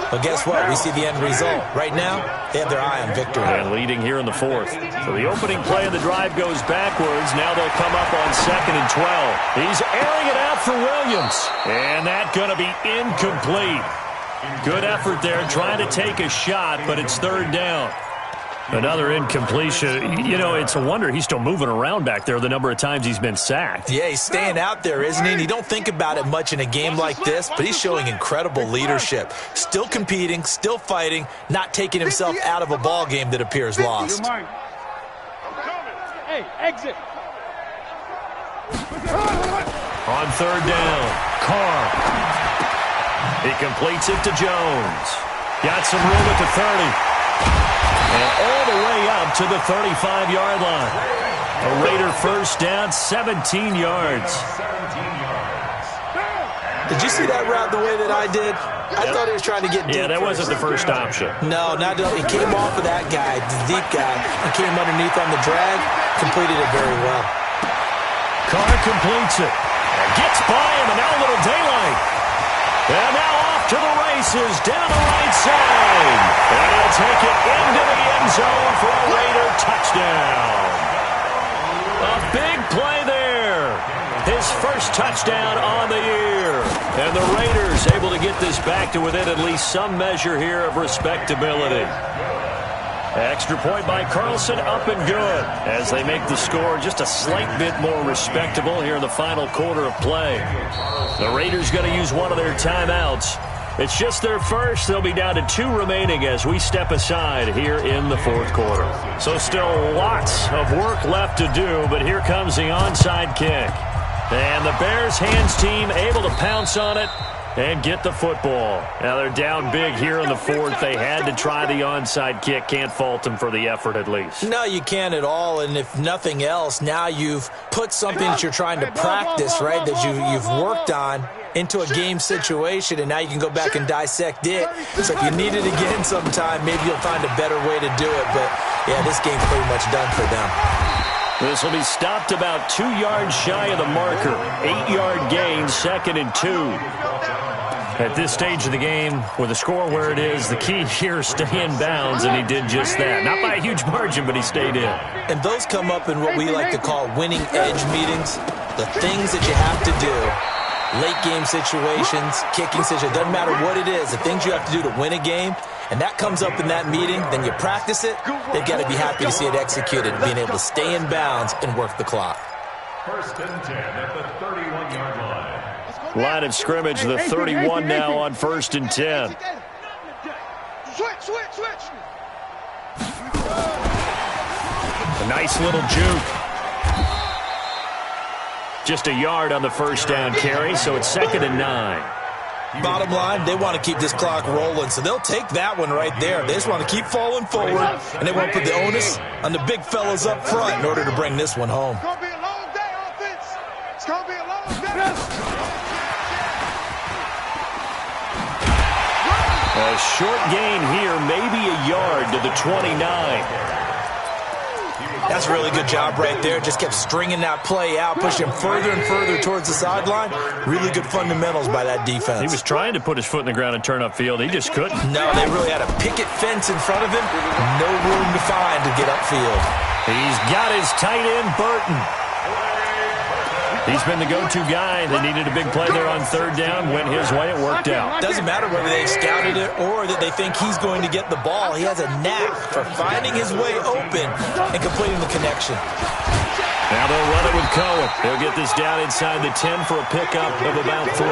well, guess what? We see the end result. Right now, they have their eye on victory. And leading here in the fourth. So the opening play of the drive goes backwards. Now they'll come up on 2nd and 12. He's airing it out for Williams. And that's going to be incomplete. Good effort there, trying to take a shot, but it's 3rd down. Another incompletion. You know, it's a wonder he's still moving around back there the number of times he's been sacked. Yeah, he's staying out there, isn't he? And you don't think about it much in a game like this, but he's showing incredible leadership. Still competing, still fighting, not taking himself out of a ball game that appears lost. Hey, exit. On 3rd down, Carr. He completes it to Jones. Got some room at the 30. And all the way up to the 35-yard line. A Raider first down, 17 yards. Did you see that route the way that I did? I thought he was trying to get deep. Yeah, that wasn't the first option. No, not he came off of that guy, the deep guy, and came underneath on the drag, completed it very well. Carr completes it. Gets by him, and now a little daylight. And now off to the races, down the right side. And he'll take it into the end zone for a Raider touchdown. A big play there. His first touchdown on the year. And the Raiders able to get this back to within at least some measure here of respectability. Extra point by Carlson, up and good, as they make the score just a slight bit more respectable here in the final quarter of play. The Raiders going to use one of their timeouts. It's just their first. They'll be down to 2 remaining as we step aside here in the 4th quarter. So still lots of work left to do, but here comes the onside kick. And the Bears hands team able to pounce on it and get the football. Now they're down big here in the 4th. They had to try the onside kick. Can't fault them for the effort at least. No, you can't at all. And if nothing else, now you've put something that you're trying to practice, right, that you've worked on into a game situation, and now you can go back and dissect it. So if you need it again sometime, maybe you'll find a better way to do it. But, yeah, this game's pretty much done for them. This will be stopped about 2 yards shy of the marker. 8-yard gain, 2nd and 2. At this stage of the game, with the score where it is, the key here is stay in bounds, and he did just that. Not by a huge margin, but he stayed in. And those come up in what we like to call winning edge meetings. The things that you have to do, late game situations, kicking situations, doesn't matter what it is, the things you have to do to win a game, and that comes up in that meeting, then you practice it, they've got to be happy to see it executed, being able to stay in bounds and work the clock. 1st and 10 at the 31-yard line. Line of scrimmage, the 31 now on 1st and 10. Switch. A nice little juke. Just a yard on the first down carry, so it's 2nd and 9. Bottom line, they want to keep this clock rolling, so they'll take that one right there. They just want to keep falling forward, and they want to put the onus on the big fellas up front in order to bring this one home. It's going to be a long day, offense. It's going to be a long day. A short gain here, maybe a yard to the 29. That's a really good job right there. Just kept stringing that play out, pushing further and further towards the sideline. Really good fundamentals by that defense. He was trying to put his foot in the ground and turn upfield. He just couldn't. No, they really had a picket fence in front of him. No room to find to get upfield. He's got his tight end, Burton. He's been the go-to guy. They needed a big play there on 3rd down. Went his way. It worked out. Doesn't matter whether they scouted it or that they think he's going to get the ball. He has a knack for finding his way open and completing the connection. Now they'll run it with Cohen. They'll get this down inside the 10 for a pickup of about 3.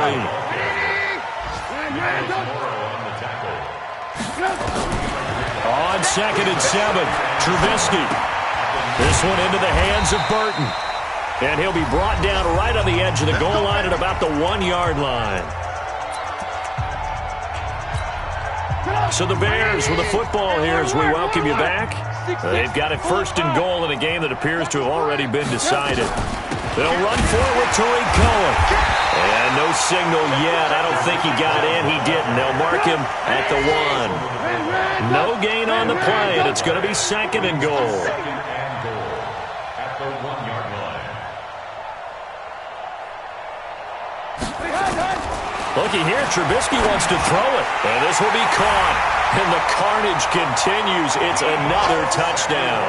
On 2nd and 7, Trubisky. This one into the hands of Burton. And he'll be brought down right on the edge of the goal line at about the 1-yard line. So the Bears with the football here as we welcome you back. They've got it first and goal in a game that appears to have already been decided. They'll run forward to Cohen. And no signal yet. I don't think he got in. He didn't. They'll mark him at the 1. No gain on the play, and it's going to be second and goal. At the 1-yard line. Looky here, Trubisky wants to throw it, and this will be caught. And the carnage continues. It's another touchdown.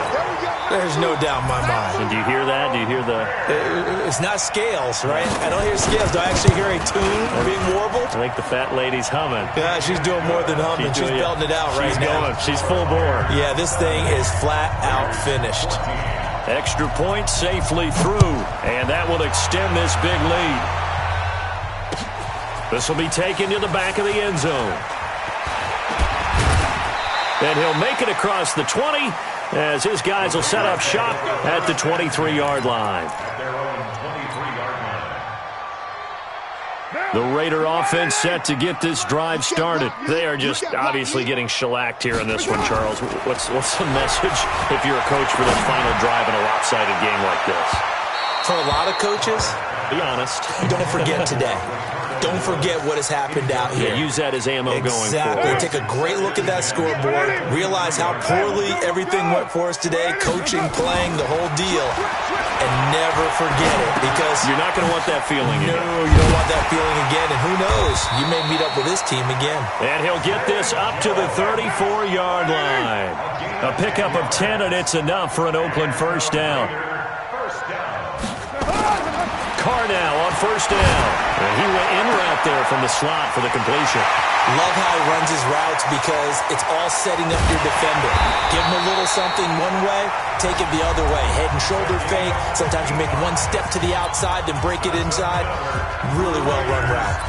There's no doubt in my mind. And do you hear that? Do you hear the... It's not scales, right? I don't hear scales. Do I actually hear a tune being warbled? I think the fat lady's humming. Yeah, she's doing more than humming. She's belting it out right now. She's full bore. Yeah, this thing is flat out finished. Extra point safely through, and that will extend this big lead. This will be taken to the back of the end zone. And he'll make it across the 20 as his guys will set up shop at the 23-yard line. The Raider offense set to get this drive started. They are just obviously getting shellacked here in this one, Charles. What's the message if you're a coach for this final drive in a lopsided game like this? For a lot of coaches, be honest. Don't forget today. Don't forget what has happened out here. Yeah, use that as ammo going forward. Exactly. Take a great look at that scoreboard. Realize how poorly everything went for us today. Coaching, playing, the whole deal. And never forget it, because you're not going to want that feeling again. No, you don't want that feeling again. And who knows? You may meet up with this team again. And he'll get this up to the 34-yard line. A pickup of 10, and it's enough for an Oakland first down. Carr now on first down. And he went in route there from the slot for the completion. Love how he runs his routes because it's all setting up your defender. Give him a little something one way, take it the other way. Head and shoulder fake. Sometimes you make one step to the outside, then break it inside. Really well run route.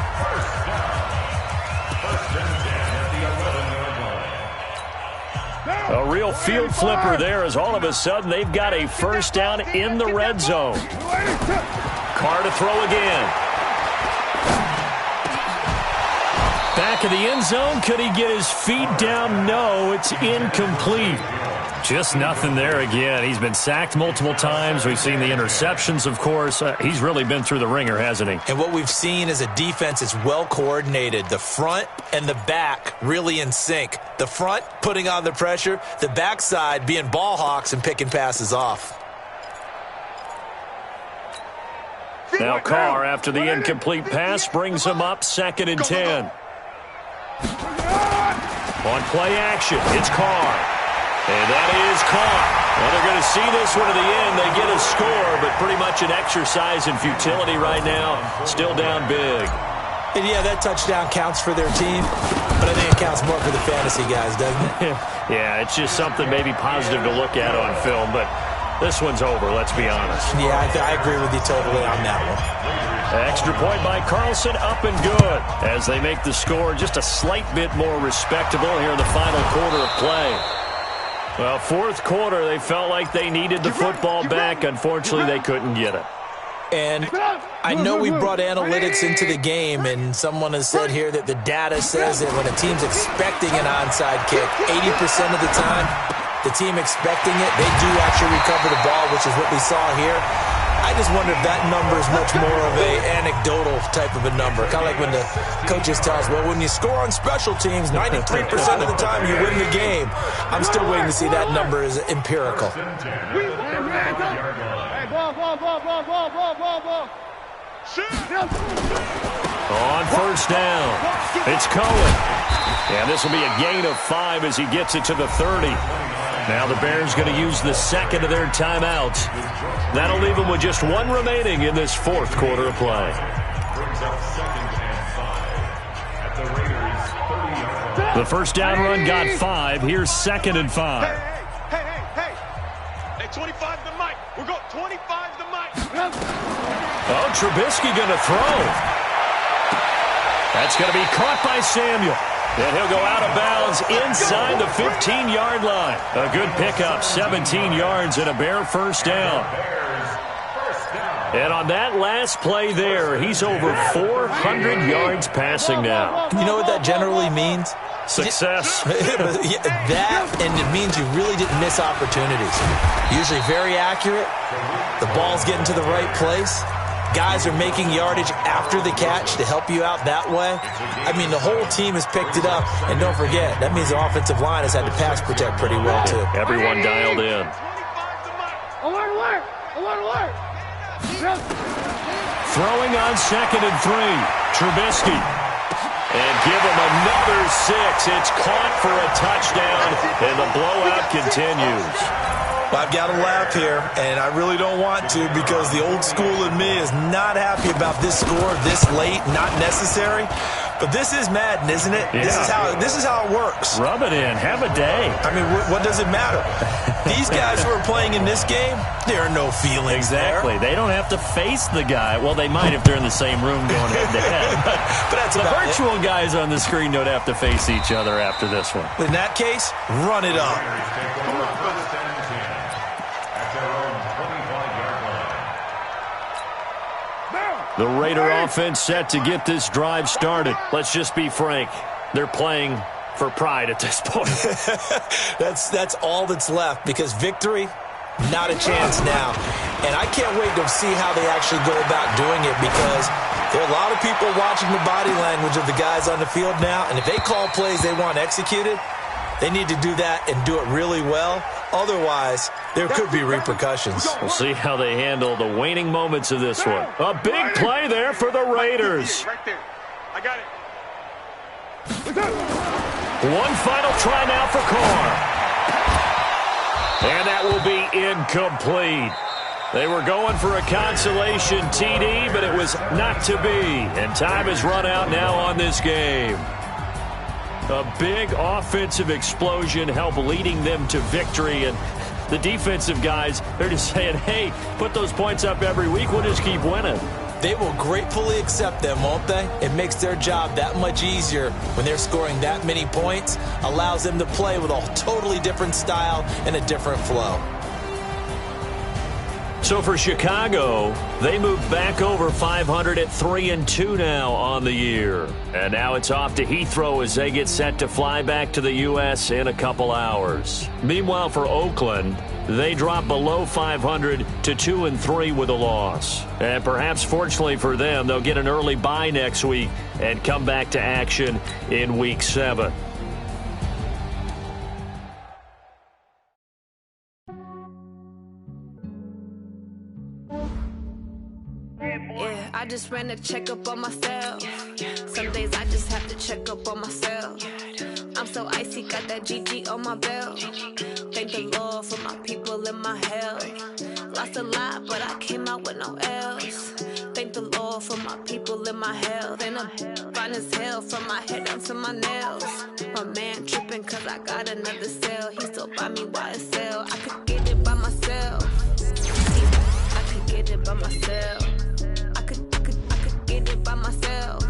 A real field flipper there as all of a sudden they've got a first down in the red zone. Carr to throw again. Back of the end zone. Could he get his feet down? No, it's incomplete. Just nothing there again. He's been sacked multiple times. We've seen the interceptions, of course. He's really been through the ringer, hasn't he? And what we've seen is a defense that's well coordinated. The front and the back really in sync. The front putting on the pressure. The backside being ball hawks and picking passes off. Now Carr, after the incomplete pass, brings him up 2nd and 10. On play action, it's Carr. And that is caught. Well, they're going to see this one to the end. They get a score, but pretty much an exercise in futility right now. Still down big. And yeah, that touchdown counts for their team, but I think it counts more for the fantasy guys, doesn't it? Yeah, it's just something maybe positive to look at on film, but this one's over, let's be honest. Yeah, I agree with you totally on that one. Extra point by Carlson, up and good, as they make the score just a slight bit more respectable here in the final quarter of play. Well, fourth quarter, they felt like they needed the football back. Unfortunately, they couldn't get it. And I know we brought analytics into the game, and someone has said here that the data says that when a team's expecting an onside kick, 80% of the time, the team expecting it, they do actually recover the ball, which is what we saw here. I just wonder if that number is much more of a anecdotal type of a number. Kind of like when the coaches tell us, well, when you score on special teams, 93% of the time you win the game. I'm still waiting to see that number is empirical. On first down, it's Cohen. And this will be a gain of 5 as he gets it to the 30. Now the Bears going to use the second of their timeouts. That'll leave them with just 1 remaining in this fourth quarter of play. The first down run got 5. Here's 2nd and 5. Hey, 25 the mic. We're going 25 the mic. Oh, Trubisky going to throw. That's going to be caught by Samuel. And he'll go out of bounds inside the 15-yard line. A good pickup, 17 yards and a Bear first down. And on that last play there, he's over 400 yards passing now. You know what that generally means? Success. That, and it means you really didn't miss opportunities. Usually very accurate. The ball's getting to the right place. Guys are making yardage after the catch to help you out that way. I mean, the whole team has picked it up. And don't forget, that means the offensive line has had to pass protect pretty well, too. Everyone dialed in. Throwing on 2nd and 3. Trubisky. And give him another 6. It's caught for a touchdown, and the blowout continues. I've got to laugh here, and I really don't want to because the old school in me is not happy about this score this late, not necessary. But this is Madden, isn't it? Yeah. This is how it works. Rub it in. Have a day. I mean, what does it matter? These guys who are playing in this game, there are no feelings Exactly. there. They don't have to face the guy. Well, they might if they're in the same room going head-to-head. But that's the about virtual guys on the screen don't have to face each other after this one. In that case, run it up. The Raider offense set to get this drive started. Let's just be frank. They're playing for pride at this point. That's all that's left because victory, not a chance now. And I can't wait to see how they actually go about doing it because there are a lot of people watching the body language of the guys on the field now. And if they call plays they want executed, they need to do that and do it really well. Otherwise, there could be repercussions. We'll see how they handle the waning moments of this one. A big play there for the Raiders. Right there. I got it. One final try now for Carr. And that will be incomplete. They were going for a consolation TD, but it was not to be. And time has run out now on this game. A big offensive explosion helped leading them to victory. And the defensive guys, they're just saying, hey, put those points up every week. We'll just keep winning. They will gratefully accept them, won't they? It makes their job that much easier when they're scoring that many points. Allows them to play with a totally different style and a different flow. So for Chicago, they moved back over 500 at 3-2 now on the year. And now it's off to Heathrow as they get set to fly back to the U.S. in a couple hours. Meanwhile, for Oakland, they drop below 500 to 2-3 with a loss. And perhaps fortunately for them, they'll get an early bye next week and come back to action in Week 7. I just ran a checkup on myself. Some days I just have to check up on myself. I'm so icy, got that GG on my belt. Thank the Lord for my people and my health. Lost a lot, but I came out with no L's. Thank the Lord for my people and my health. And I'm fine as hell from my head down to my nails. My man tripping cause I got another cell. He still buy me YSL. I could get it by myself. I could get it by myself. By myself.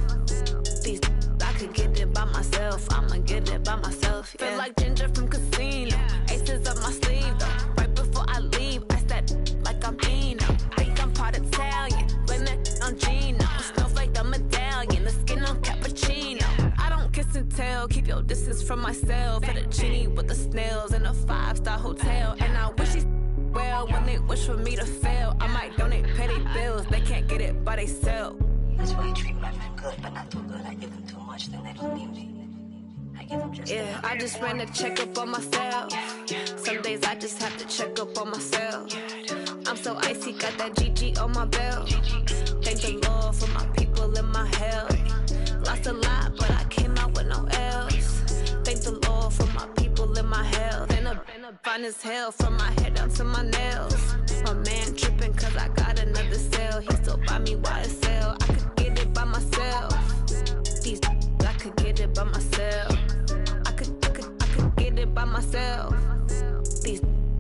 I could get it by myself. I'ma get it by myself. Yeah. Feel like Ginger from Casino. Aces up my sleeve though. Right before I leave, I said like I'm Dino. Think I'm part Italian. Blame it on Gino. Snowflake the medallion. The skin on cappuccino. I don't kiss and tell. Keep your distance from myself. At a genie with the snails in a 5-star hotel. And I wish he well when they wish for me to fail. I might donate petty bills. They can't get it by themselves. That's why I treat my men good, but not too good. I give them too much, then they don't need me. I give them just enough. I just ran a checkup on myself. Some days I just have to check up on myself. I'm so icy, got that GG on my belt. Thank the Lord for my people and my health. Lost a lot, but I came out with no L's. Thank the Lord for my people and my health. And I'm fine as hell from my head down to my nails. My man tripping cause I got another cell. He still buy me YSL. I could get it by myself. I could get it by myself. I could get it by myself.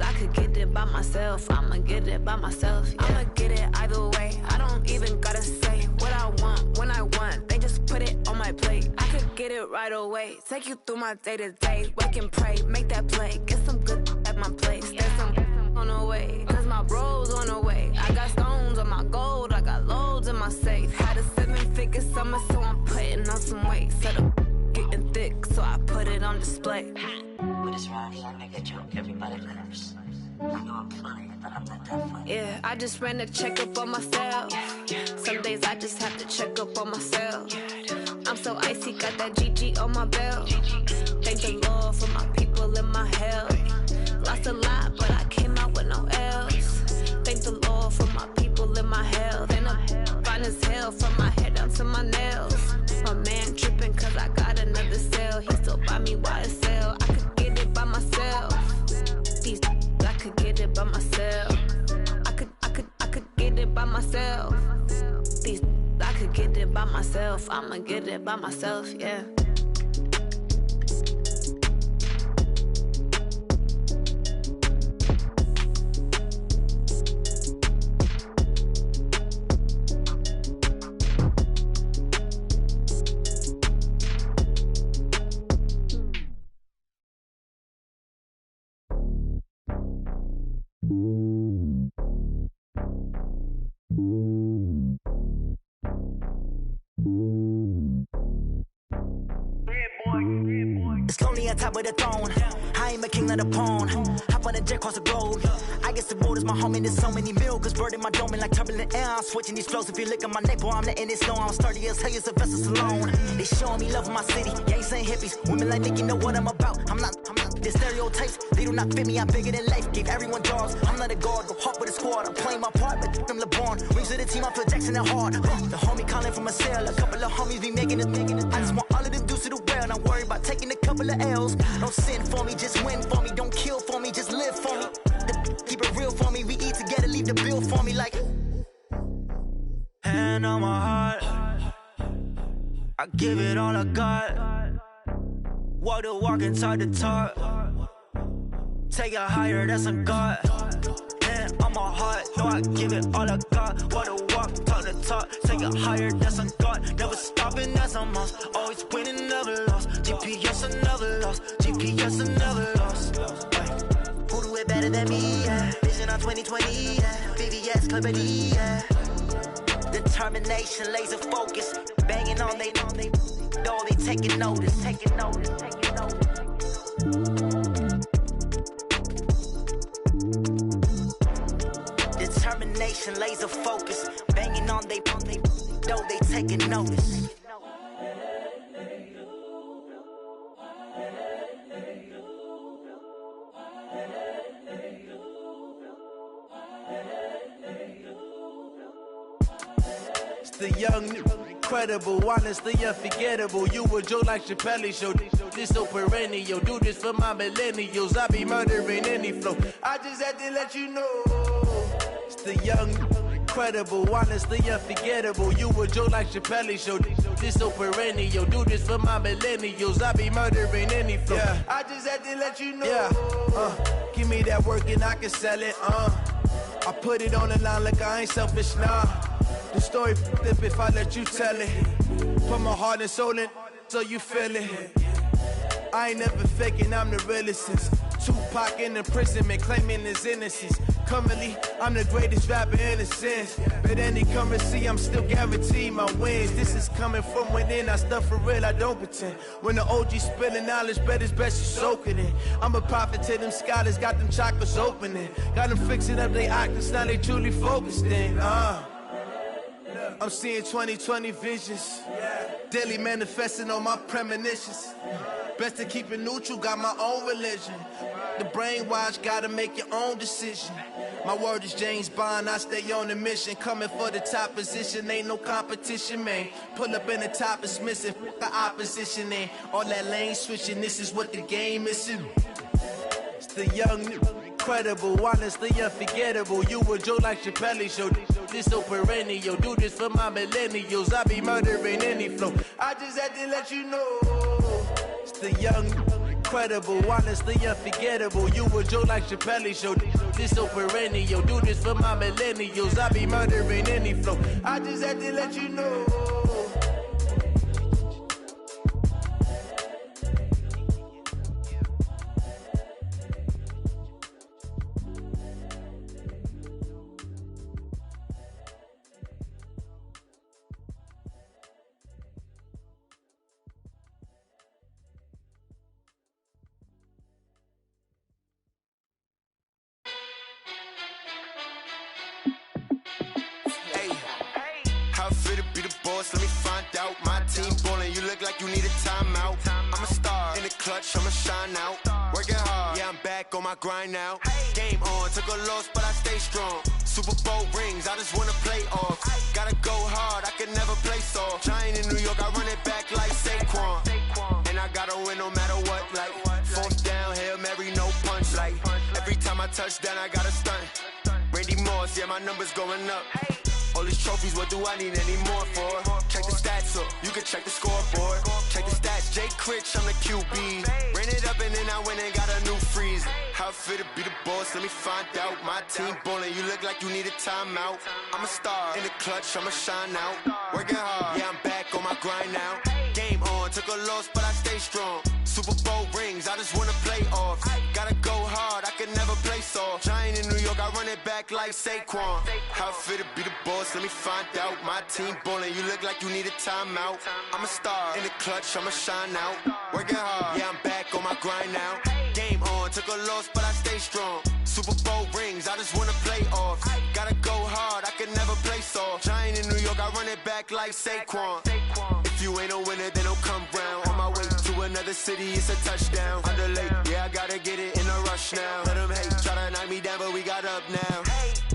I could get it by myself. I'ma get it by myself. Yeah. I'ma get it either way. I don't even gotta say what I want when I want. They just put it on my plate. I could get it right away. Take you through my day-to-day. Wake and pray, make that play. Get some good at my place. There's some on the way, cause my bro's on the way. I got stones on my gold, I got loads in my safe. Had a 7-figure summer, so I'm putting on some weight. Set up getting thick, so I put it on display. But it's around here, I make a joke, everybody laughs. I know I'm funny, but I'm not that funny. Yeah, I just ran a checkup on myself. Some days I just have to check up on myself. I'm so icy, got that GG on my belt. Thank the Lord for my people in my health. Lost a lot, but I came out with no else. Thank the Lord for my people in my health. And I'm fine as hell from my head down to my nails. My man tripping cause I got another cell. He still buy me YSL. I could get it by myself. These I could get it by myself. I could get it by myself. These I could get it by myself. I'ma get it by myself, yeah. It's lonely on top of the throne. I ain't a king of the pawn. Hop on a jet across the globe. I guess the road is my home and there's so many milkers birding my dome and like turbulent air. I'm switching these flows. If you look at my neck, boy, I'm letting it snow. I'm sturdy as hell, it's a vessel alone. They showing me love in my city. Yeah, ain't saying hippies. Women like me, you know what I'm about. I'm not the stereotypes. They do not fit me. I'm bigger than life. Gave everyone jobs. I'm not a guard. Go hard with a squad. I'm playing my part, but them LeBron. Rings to the team. I feel Jackson and hard. The homie calling from a cell. A couple of homies be making it. I just want all of them dudes to the well. Not worry about taking a couple of L's. Don't sin for me, just win for me. Don't kill for me, just live for me. Keep it real for me. We eat together, leave the bill for me like. Hand on my heart, I give it all I got. Walk the walk and talk the talk. Take it higher, that's a God. Hand on my heart, no, I give it all I got. Walk the walk, talk the talk. Take it higher, that's a God. Never stopping, that's a must. Always winning, never lost. GPS, I never lost. GPS, I never lost. Who do it better than me? Yeah. Vision on 2020. Yeah. VVS, Clippity. Yeah. Determination, laser focus. Banging on they know they taking notice. Taking notice. Taking notice. Determination, laser focus. Banging on they know they taking notice. The young, incredible, honestly unforgettable. You a joke like Chappelle show. This so perennial. Do this for my millennials. I be murdering any flow. I just had to let you know. It's the young, incredible, honestly unforgettable. You a joke like Chappelle show. This so perennial. Do this for my millennials. I be murdering any flow. Yeah. I just had to let you know. Yeah. Give me that work and I can sell it. I put it on the line like I ain't selfish, nah. The story flip if I let you tell it. Put my heart and soul in so you feel it. I ain't never faking, I'm the realest since Tupac in imprisonment, claiming his innocence. Currently, I'm the greatest rapper in a sense. But any currency, I'm still guaranteed my wins. This is coming from within, I stuff for real, I don't pretend. When the OG spilling knowledge, bet it's best you soak it in. I'm a prophet to them scholars, got them chakras opening. Got them fixing up their octaves, now they truly focused in. I'm seeing 2020 visions. Daily manifesting on my premonitions. Best to keep it neutral, got my own religion. The brainwash, gotta make your own decision. My word is James Bond, I stay on the mission. Coming for the top position, ain't no competition, man. Pull up in the top, it's missing, the opposition ain't. All that lane switching, this is what the game is. It's the young, incredible, honestly unforgettable. You a joke like Chappelle show. This so perennial. Do this for my millennials. I be murdering any flow. I just had to let you know. It's the young, incredible, honestly unforgettable. You a joke like Chappelle show. This so perennial. Do this for my millennials. I be murdering any flow. I just had to let you know. fit to be the boss? Let me find out. My team ballin', you look like you need a timeout. I'm a star in the clutch, I'ma shine out. Working hard, yeah, I'm back on my grind now. Game on, took a loss, but I stay strong. Super Bowl rings, I just wanna play off. Gotta go hard, I can never play soft. Giant in New York, I run it back like Saquon. And I gotta win no matter what, like fourth down, Hail Mary, no punch. Like every time I touch down, I gotta stunt. Randy Moss, yeah, my numbers going up. All these trophies, what do I need any more for? Check the stats up, you can check the scoreboard. Check the stats, Jay Critch, I'm the QB. Ran it up and then I went and got a new freeze. How fit to be the boss, let me find out. My team ballin', you look like you need a timeout. I'm a star in the clutch, I'ma shine out. Working hard, yeah, I'm back on my grind now. Game on, took a loss, but I stay strong. Super Bowl rings, I just wanna play off. Gotta go hard, I can never play soft. Giant in New York, I run it back like Saquon. How fit to be the boss, let me find out. My team ballin', you look like you need a timeout. I'm a star in the clutch, I'ma shine out. Working hard, yeah, I'm back on my grind now. Game on, took a loss, but I stay strong. Super Bowl rings, I just wanna play off. Gotta go hard, I can never play soft. Giant in New York, I run it back like Saquon. If you ain't a winner, then don't come round. On my way to another city, it's a touchdown. Underlay, yeah, I gotta get it in a rush now. Let them hate, try to knock me down, but we got up now.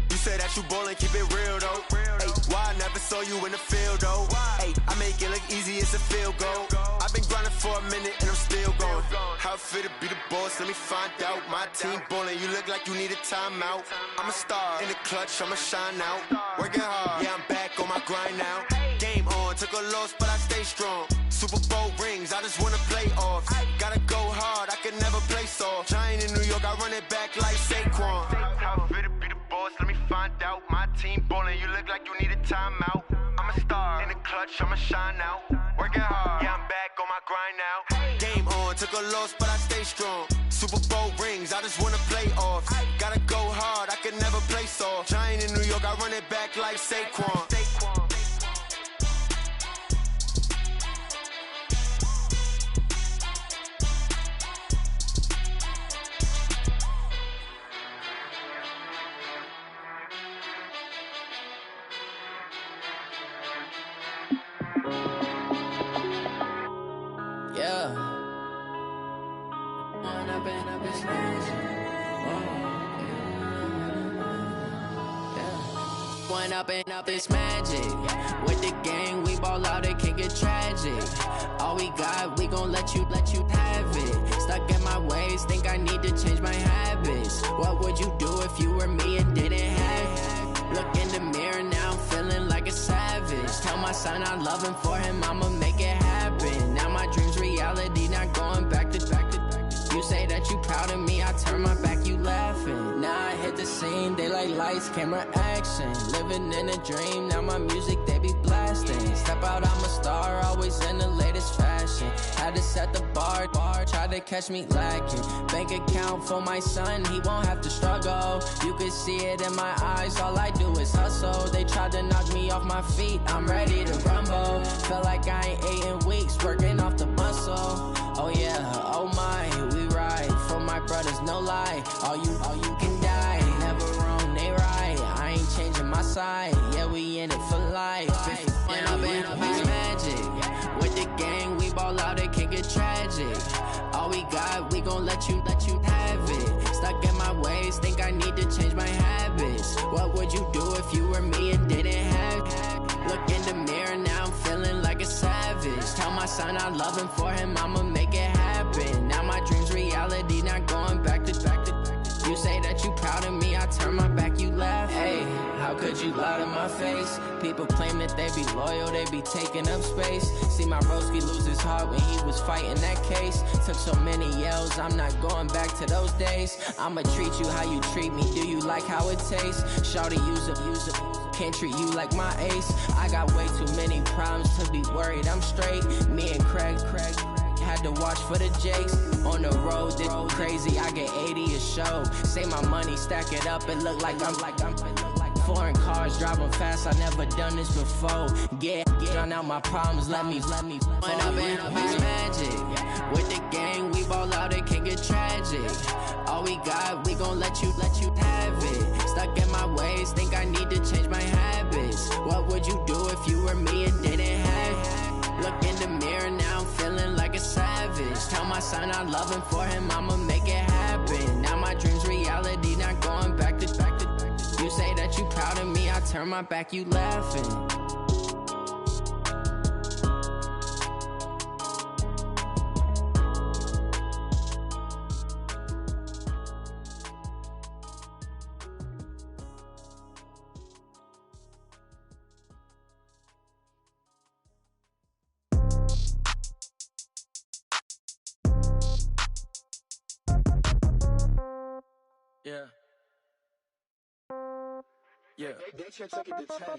You say that you ballin', keep it real though. Hey, why I never saw you in the field though? Hey, I make it look easy, it's a field goal. I've been grinding for a minute and I'm still going. How fit to be the boss, let me find out. My team ballin', you look like you need a timeout. I'm a star in the clutch, I'ma shine out. Working hard, yeah, I'm back on my grind now. Game on, took a loss, but I stay strong. Super Bowl rings, I just wanna play off. Gotta go hard, I can never play soft. Giant in New York, I run it back like Saquon. How fit to be the boss, let me find out. My team ballin', you look like you need a timeout. I'm a star in the clutch, I'ma shine out. Working hard, yeah, I'm back on my grind now. Game on, took a loss, but I stay strong. Super Bowl rings, I just wanna play off. Gotta go hard, I can never play soft. Giant in New York, I run it back like Saquon. Up this magic. With the gang, we ball out, it can get tragic. All we got, we gon' let you have it. Stuck in my ways, think I need to change my habits. What would you do if you were me and didn't have it? Look in the mirror now, I'm feeling like a savage. Tell my son I love him, for him I'ma make it happen. Now my dream's reality, not going back to. You say that you proud of me, I turn my back, you laughing. Now I hit the scene, they like lights, camera, action. Living in a dream, now my music, they be blasting. Step out, I'm a star, always in the latest fashion. Had to set the bar, try to catch me lacking. Bank account for my son, he won't have to struggle. You can see it in my eyes, all I do is hustle. They tried to knock me off my feet, I'm ready to rumble. Feel like I ain't ate in weeks, working off the muscle. Oh yeah, oh my, we ride for my brothers, no lie. All you can die, never wrong, they right. I ain't changing my side, yeah, we in it for life. When up in it's magic. With the gang, we ball out, it can get tragic. All we got, we gon' let you have it. Stuck in my ways, think I need to change my habits. What would you do if you were me and didn't have it? Look in the mirror now, I'm feeling like a savage. Tell my son I love him, for him I'ma make it happen. Now my dream's reality, not going back to. You say that you proud of me, I turn my back, you laugh. Hey, how could you lie to my face? People claim that they be loyal, they be taking up space. See my broski lose his heart when he was fighting that case. Took so many yells, I'm not going back to those days. I'ma treat you how you treat me, do you like how it tastes? Shawty, use up, can't treat you like my ace. I got way too many problems to be worried, I'm straight. Me and Craig had to watch for the Jakes. On the road, this crazy, I get 80 a show. Say my money, stack it up, it look like I'm foreign cars, driving fast, I never done this before. Get drown out my problems, let me When up in it's magic. With the gang, we ball out, it can get tragic. All we got, we gon' let you have it. Stuck in my ways, think I need to change my habits. What would you do if you were me son, I'm loving for him, I'ma make it happen. Now my dream's reality, not going back to. You say that you proud of me, I turn my back, you laughing. Yeah. Yeah.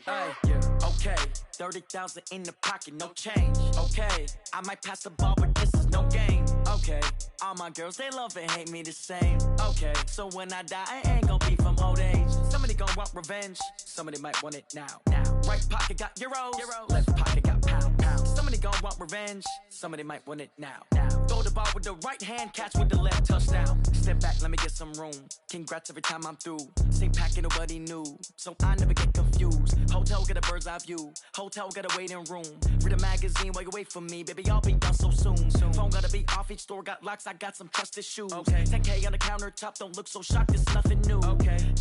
Hey, yeah. Okay. 30,000 in the pocket, no change. Okay. I might pass the ball, but this is no game. Okay. All my girls, they love and hate me the same. Okay. So when I die, I ain't gon' be from old age. Somebody gon' want revenge. Somebody might want it now. Right pocket got euros. Left pocket got pound. Somebody gon' want revenge. Somebody might want it now. Throw the ball with the right hand, catch with the left, touchdown. Step back, let me get some room. Congrats every time I'm through. Same packet, nobody knew, so I never get confused. Hotel get a bird's eye view. Hotel got a waiting room. Read a magazine while you wait for me, baby. I'll be done so soon. Phone gotta be off. Each store got locks. I got some trusted shoes. 10K on the countertop. Don't look so shocked. It's nothing new.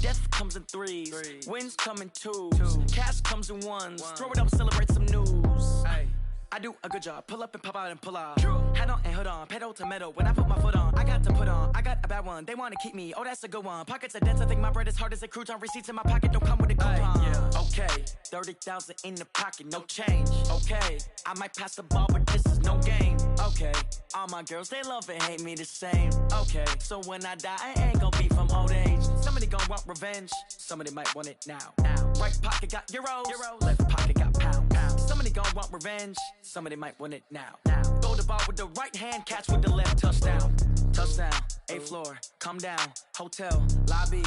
Death comes in threes. Wins come in twos. Cash comes in ones. Throw it up, celebrate some news. I do a good job. Pull up and pop out and pull out. Head on and hood on. Pedal to metal. When I put my foot on, I got to put on. I got a bad one. They want to keep me. Oh, that's a good one. Pockets are dense. I think my bread is hard as a crouton. Receipts in my pocket don't come with a coupon. Okay. 30,000 in the pocket. No change. Okay. I might pass the ball, but this is no game. Okay. All my girls, they love and hate me the same. Okay. So when I die, I ain't gon' be from old age. Somebody gon' want revenge. Somebody might want it now. Right pocket got euros. Left pocket got pound. Somebody gon' want revenge. Somebody might want it now. Throw the ball with the right hand, catch with the left, touchdown. Touchdown, 8th floor, come down, hotel, lobby.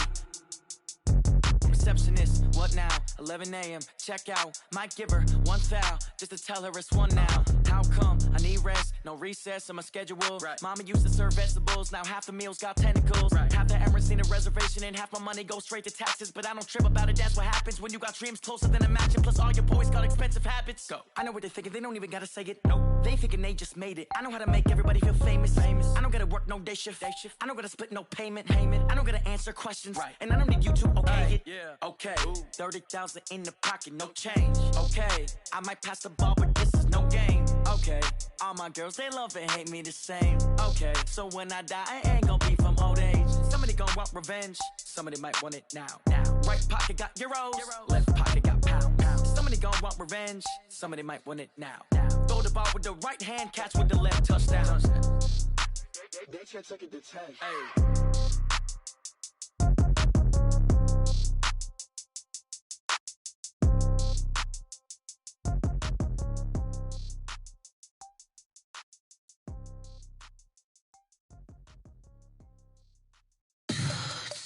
Receptionist, what now? 11 a.m., check out. Might give her one foul, just to tell her it's one now. How come? I need rest, no recess in my schedule. Mama used to serve vegetables, now half the meals got tentacles. Half the errands need a reservation and half my money goes straight to taxes. But I don't trip about it, that's what happens when you got dreams closer than a match. And plus all your boys got expensive habits. Go. I know what they're thinking, they don't even gotta say it. Nope. They thinking they just made it. I know how to make everybody feel famous. I don't gotta work no day shift. I don't gotta split no payment. I don't gotta answer questions. And I don't need you to okay it. Okay, 30,000 in the pocket, no change. Okay, I might pass the ball, but this is no game. Okay, all my girls, they love and hate me the same. Okay, so when I die, I ain't gon' be from old age. Somebody gon' want revenge. Somebody might want it now. Right pocket got euros. Left pocket got pound. Somebody gon' want revenge. Somebody might want it now. Throw the ball with the right hand, catch with the left, touchdown. They can't take it to 10.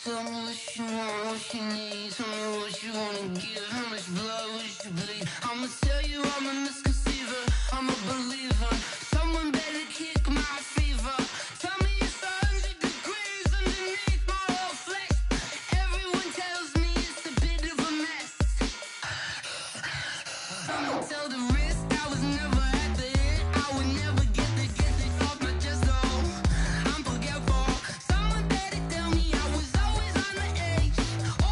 Tell me what you want, what you need. Tell me what you wanna give. How much blood would you bleed? I'ma tell you I'm a misconceiver. I'm a believer. Someone better kick my fever. Tell me it's 100 degrees underneath my whole flesh. Everyone tells me it's a bit of a mess. I'ma tell the risk I was never at the end. I would never get it off my chest. Oh, I'm forgetful. Someone better tell me I was always on the edge.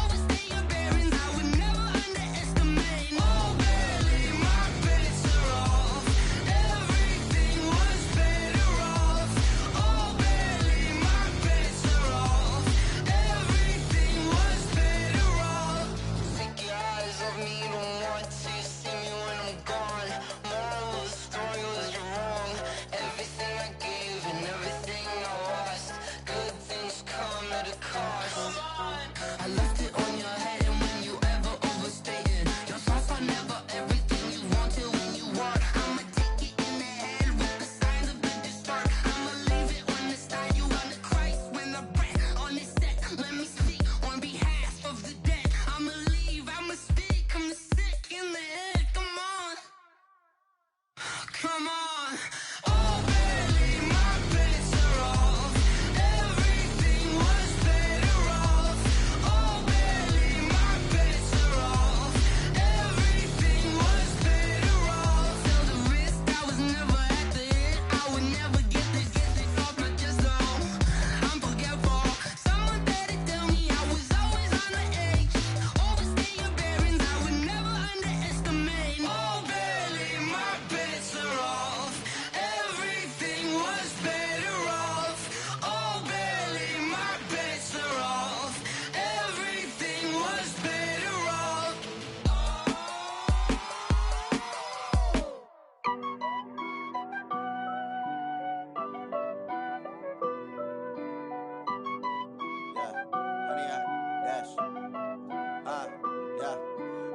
Overstay your bearings, I would never underestimate. Oh, barely, my bets are off. Everything was better off. Oh, barely, my bets are off. Everything was better off. Take your eyes off me, don't want to see me when I'm gone.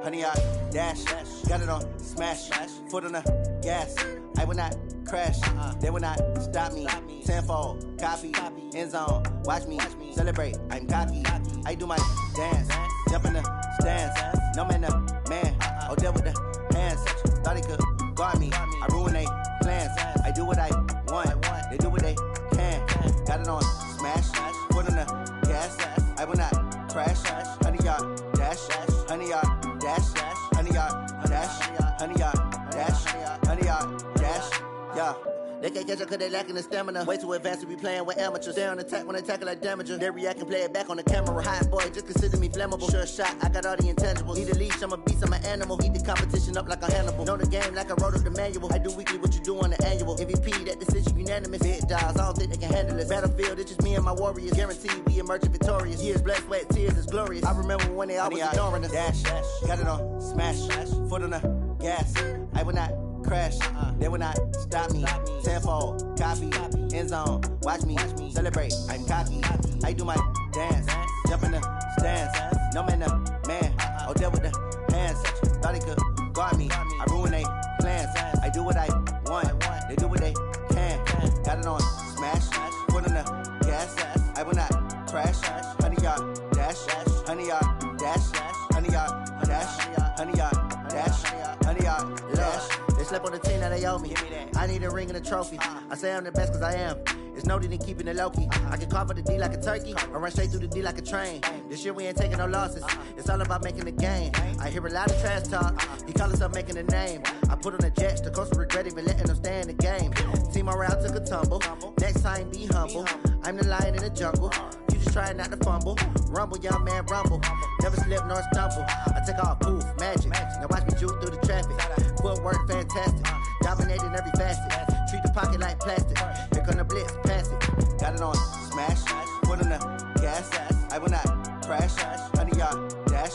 100 yard dash. Got it on smash. Foot on the gas. I will not crash. They will not stop me. Tenfold, copy, end zone. Watch me celebrate. I'm cocky. I do my dance. Jump in the stands. No man, the man. Oh, deal with the hands. Thought he could guard me. I ruin they plans. I do what I want. They do what they can. Got it on smash. Foot on the gas. I will not crash. 100 yard dash. 100 yard dash. 100 yard dash. 100 yard dash. 100 yard dash. Yeah. They can't catch up cause they lacking the stamina. Way too advanced to be playing with amateurs. Stay on attack when they tackle like damager. They react and play it back on the camera. Hot boy, just consider me flammable. Sure shot, I got all the intangibles. Need a leash, I'm a beast, I'm an animal. Eat the competition up like a Hannibal. Know the game like I wrote up the manual. I do weekly what you do on the annual. MVP, that decision unanimous. Big dials, I don't think they can handle this. Battlefield, it's just me and my warriors. Guaranteed we emerging victorious. Years, blood, sweat, tears, it's glorious. I remember when they always ignoring us. Dash, got it on smash. Foot on the gas. I will not crash. They will not stop me. Tenfold, copy, end zone. Watch me celebrate. I'm cocky. I do my dance. Jump in the stands. No man, the man. Oh, deal with the hands. Thought he could guard me. I ruin they plans. I do what I want. They do what they can. Got it on smash. Foot on the gas. I will not crash. 100 yard dash. 100 yard dash. 100 yard dash. 100 yard dash. 100 yard dash. They slept on the team that they owe me. I need a ring and a trophy. I say I'm the best cause I am. It's no need in keeping it low-key. I can carve up the D like a turkey or run straight through the D like a train. This year we ain't taking no losses. It's all about making the game. I hear a lot of trash talk. He call himself making a name. I put on the jets. The coach will regret even letting them stay in the game. Team morale took a tumble. Next time be humble. I'm the lion in the jungle. You just trying not to fumble. Rumble, young man, rumble. Never slip nor stumble. I take off, poof, magic. Now watch me juke through the traffic. Footwork fantastic. Dominating every facet. Treat the pocket like plastic. Here come the blitz, pass it. Got it on smash. Foot on the gas. I will not crash. 100 yard dash.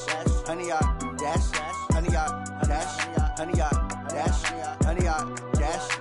100 yard dash. 100 yard dash. 100 yard dash. 100 yard dash.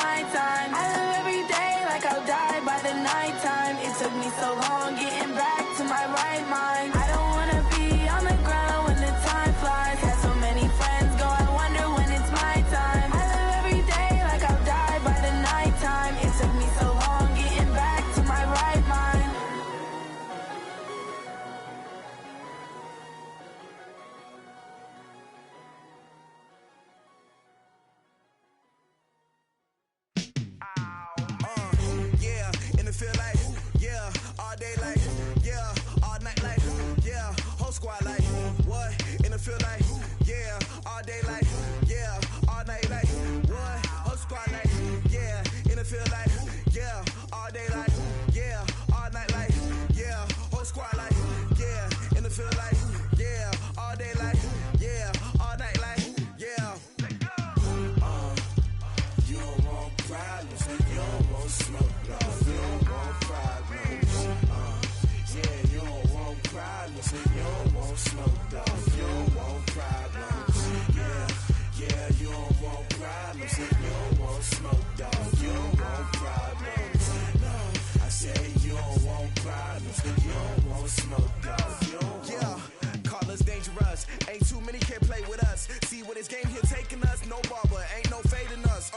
my time. I live every day like I'll die by the nighttime. It took me so long getting back to my right mind. I don't wanna be on the ground when the time flies. Had so many friends go, I wonder when it's my time. I live every day like I'll die by the nighttime. It took me so long getting back to my right mind. Yeah, and it feel like, yeah, all day like, yeah, all night like, yeah, whole squad like, what? And it feel like, yeah, all day like, yeah, all night like, what? Whole squad like, yeah, and it feel like, yeah, all day like, yeah, all night like, yeah, whole squad like, yeah, and it feel like, yeah, all day like, yeah, all night like, yeah. You don't want problems, you don't want smoke, no, you don't want problems. Yeah, you don't want problems, you don't want smoke, dog, you don't want problems. Yeah, you don't want problems, you don't want smoke, dog, you don't want problems. No, I say you don't want problems, you don't want smoke, dog, you don't want. Call us dangerous, ain't too many can play with us. See what this game here taking us, no barber, ain't no fading us.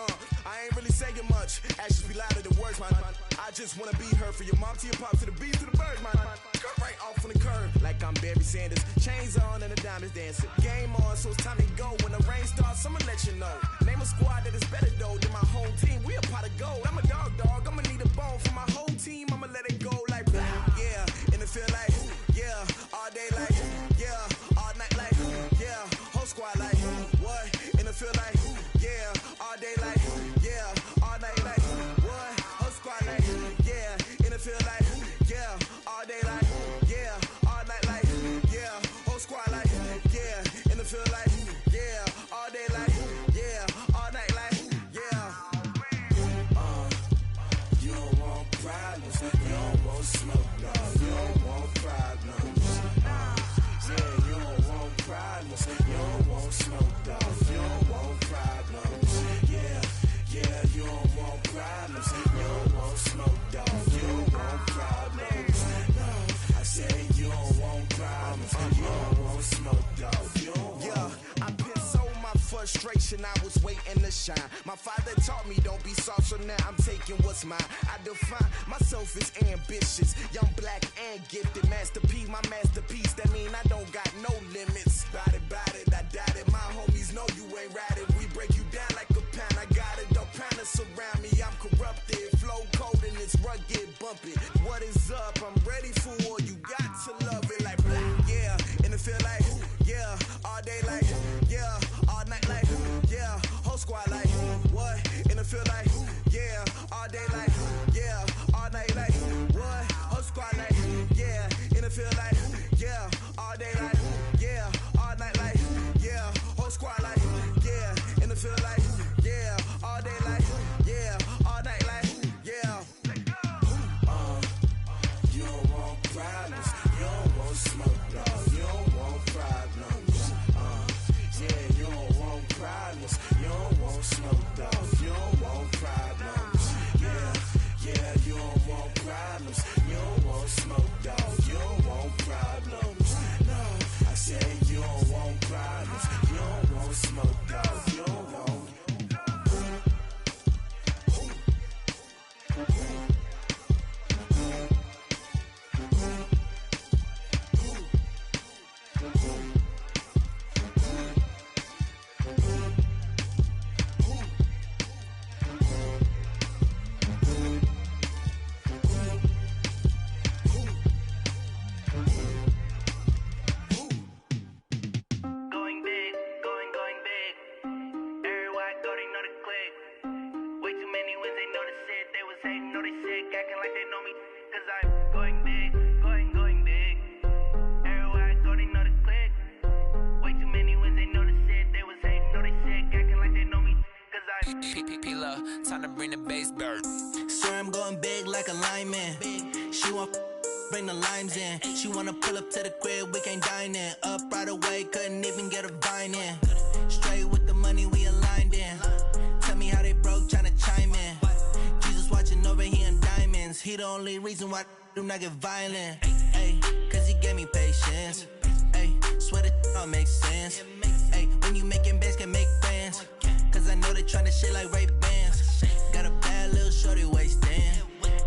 I ain't really saying much, actions be louder than words, man. I just wanna be heard, for your mom to your pop, to the beat, to the bird, man. Cut right off on the curb, like I'm Barry Sanders. Chains on and the diamonds dancing. Game on, so it's time to go. When the rain starts, I'ma let you know. Name a squad that is better though than my home team. We a pot of gold. I'm a dog, I'ma need a bone for my whole team. I'ma let it go like, yeah, and it feel like, yeah, all day like, yeah, all night like, yeah, whole squad like, what? And it feel like, yeah, all day like, yeah, all night like, what? Whole squad like, yeah, and it feel like, yeah, all day like, yeah, all night like, yeah, whole squad like, yeah, and it feel like, yeah, all day like, yeah, all night like, yeah. You don't want problems, you don't want smoke, no, you don't want problems. Yeah, you don't want problems, you don't want smoke, dog, you don't want problems. Yeah, you don't want problems, you don't want smoke, dog, you don't want problems. No, I say you don't want problems, you don't want smoke, dog, you don't want. Yeah, I pissed so my frustration, I was waiting to shine. My father taught me don't be soft, so now I'm taking what's mine. I define myself as ambitious, young, black, and gifted. Masterpiece, my masterpiece, that mean I don't got no limits. Bout it, I doubt it. My homies know you ain't ride it. We break you down like a pound. I got it, don't pound us around me. I'm corrupted, flow cold and it's rugged, bumping. What is up? I'm ready for war. You got to love it like, yeah, and it feel like, yeah, all day like, yeah, all night like, yeah, whole squad like, what? And it feel like, yeah, all day like, yeah, all night like, what? Whole squad like, yeah, and it feel like, yeah, all day like, yeah, all night like, yeah, whole squad like, yeah, and it feel like, yeah, all day like, yeah, all night like, yeah. You don't want problems, you don't want smoke, dog, you don't want problems. Yeah, you don't want problems, you don't want smoke, dog, you don't want problems. Yeah, you don't want problems, you don't want smoke, dog, you don't want problems. No, I say you don't want problems, you don't want smoke, dog, you don't want. Going big, going big. Everywhere I go, they know the click. Way too many wins, they know the shit. They was hating, know they sick, acting like they know me. Cause I'm going big, going big. Everywhere I go, they know the click. Way too many wins, they know the shit. They was hating, know they sick, acting like they know me. Cause I'm P-P-P-Love, time to bring the bass bird. Swear I'm going big like a lineman. She want bring the limes in. She wanna pull up to the crib, we can't dine in. Up right away, couldn't even get a vine in. Straight with the money we aligned in. Tell me how they broke, tryna chime in. he the only reason why I do not get violent. Ay, cause he gave me patience. Ay, swear that all makes sense. Ay, when you making bands, can make friends. Cause I know they tryna shit like Ray-Bans. Got a bad little shorty wasting.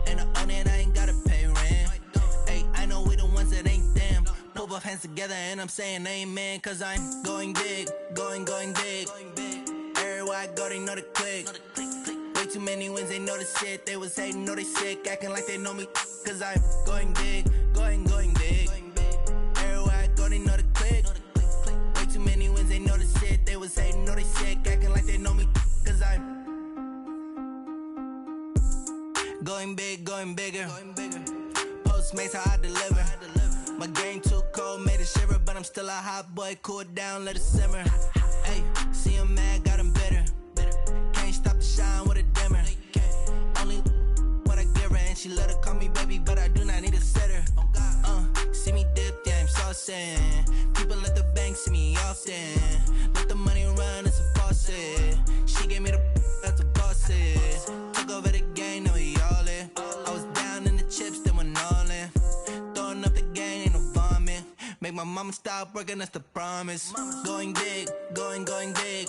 And I own it, I ain't gotta pay rent. Ay, I know we the ones that ain't them. Put both hands together and I'm saying amen. Cause I'm going big, going big. Everywhere I go, they know the click. Way too many wins, they know the shit. They was hating, know they sick, acting like they know me. Cause I'm going big, going big. Everywhere I go, they know the click. Way too many wins, they know the shit. They was hating, know they sick, acting like they know me. Cause I'm going big, going bigger. Postmates, how I deliver. My game too cold, made it shiver. But I'm still a hot boy, cool it down, let it simmer. Hey, see him mad, got him bitter. Can't stop the shine with a dimmer. Only what I give her, and she let her call me baby, but I do not need a sitter. See me dip, yeah, I'm saucing. People at the bank see me often. Let the money run, it's a faucet. She gave me the that's a boss is. Took over the game, now we all in. I was down in the chips, then went all in. Throwing up the game, ain't no vomit. Make my mama stop working, that's the promise. Going big, going big.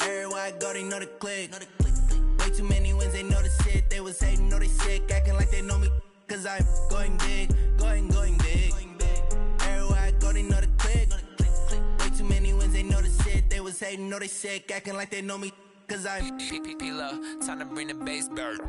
Everywhere I go, they know the click. Way too many wins, they know the shit. They was hating, know they sick, acting like they know me. Cause I'm going big, going big. Everywhere I go, they know the click. Way too many wins, they know the shit. They was hating, know they sick, acting like they know me. Cause I'm P-P-P-Lo, time to bring the bass bird.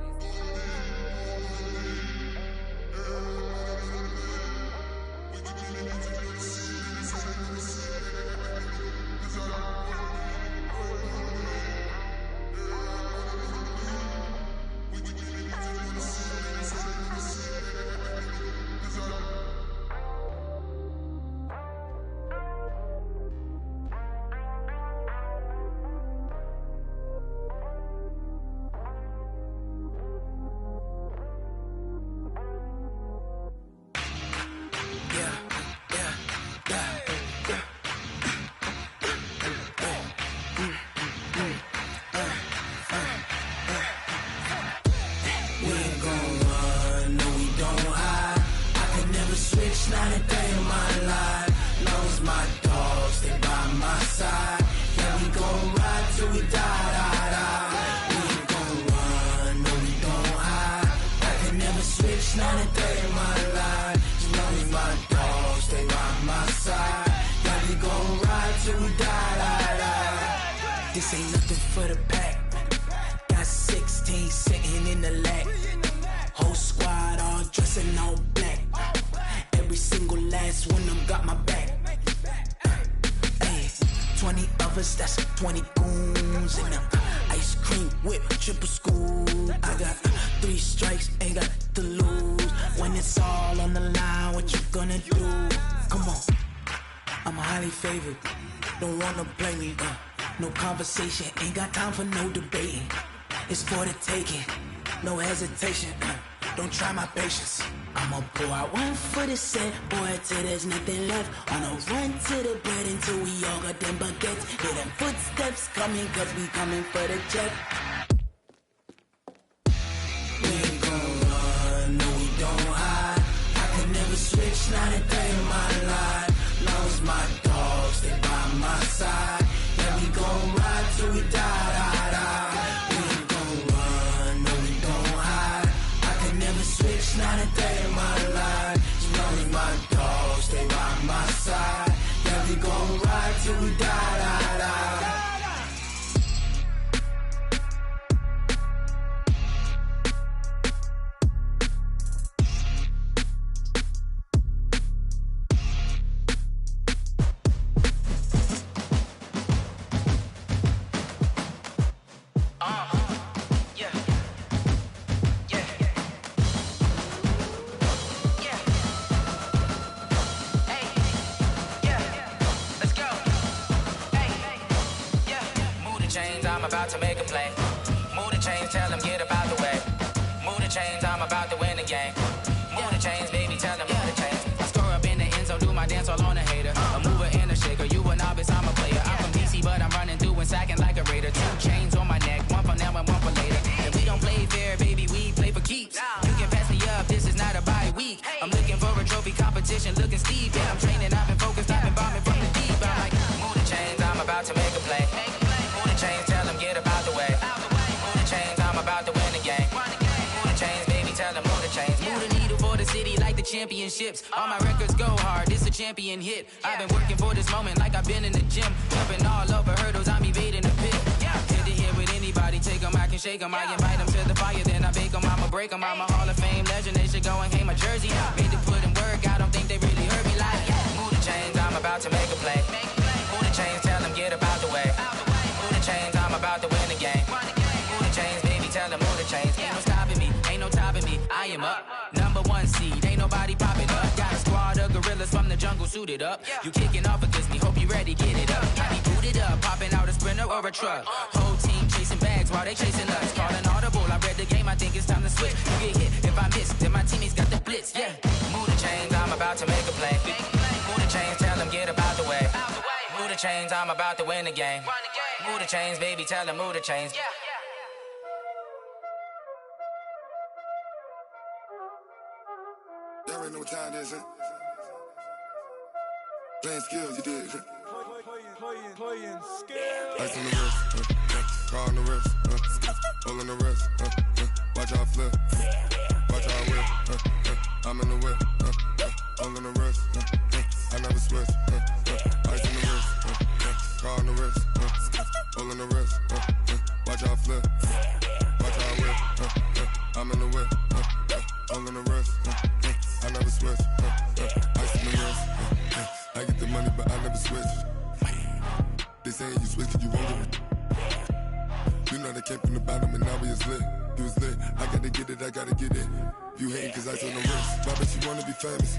This ain't nothing for the pack. Got 16 sitting in the lap. Whole squad all dressing all black. Every single last one of them got my back. Ay, 20 of us, that's 20 goons in them. Ice cream whip, triple school. I got 3 strikes, ain't got to lose. When it's all on the line, what you gonna do? Come on, I'm highly favored. Don't wanna play me, no conversation, ain't got time for no debating. It's for the taking, no hesitation. Don't try my patience. I'ma pour out one for the set, boy, till there's nothing left. On a run to the bread until we all got them baguettes. Hear them footsteps coming, cause we coming for the check. We ain't gon' run, no we don't hide. I could never switch, not a day in my life. Long as my dogs, they by my side. Yeah, we gon' ride till we die. We ain't gon' run, no we don't hide. I could never switch, not a day in my life. As long as my dogs, they by my side. Yeah, we gon' ride till we die. I'm about to make a play. Move the chains, tell them get up out the way. Move the chains, I'm about to win the game. Move the chains, baby, tell them move the chains. I score up in the end zone, do my dance all on a hater. A mover and a shaker, you a novice, I'm a player. I'm from DC, but I'm running through and sacking like a raider. 2 chains on my neck, one for now and one for later. And we don't play fair, baby, we play for keeps. You can pass me championships. All my records go hard, this a champion hit. I've been working for this moment like I've been in the gym. Jumping all over hurdles, I'm evading the pit. Head to head with anybody, take them, I can shake them. I invite them to the fire, then I bake them, I'ma break them. I'm a Hall of Fame legend, they should go and hang my jersey. Made to put in work, I don't think they really heard me like, move the chains, I'm about to make a play. Move the chains, tell them get up out the way. Move the chains, I'm about to win the game. Move the chains, baby, tell them move the chains. Ain't no stopping me, ain't no topping me, I am up. #1 seed, ain't nobody popping up. Got a squad of gorillas from the jungle suited up. You kicking off against me, hope you ready, get it up. I be booted up, popping out a Sprinter or a truck. Whole team chasing bags while they chasing us. Calling audible, I read the game, I think it's time to switch. You get hit, if I miss, then my teammates got the blitz, yeah. Move the chains, I'm about to make a play. Move the chains, tell them get up out the way. Move the chains, I'm about to win the game. Move the chains, baby, tell them move the chains. Y'all already know what time it is, huh? Playing skills, you did. Playing skills. Ice on the wrist, car on the wrist, hole in the wrist, watch how I flip, watch how I whip, I'm in the whip, hole in the wrist, I never switch, ice on the wrist, car on the wrist, hole in the wrist, watch how I flip, watch how I whip, I'm in the whip, hole in the wrist, I never switch, ice on the wrist, I get the money but I never switch. They saying you switch 'cause you won't get it. You know they came from the bottom and now we is lit. You was lit, I gotta get it, I gotta get it. You hating 'cause I told no wrist. Why bet you wanna be famous,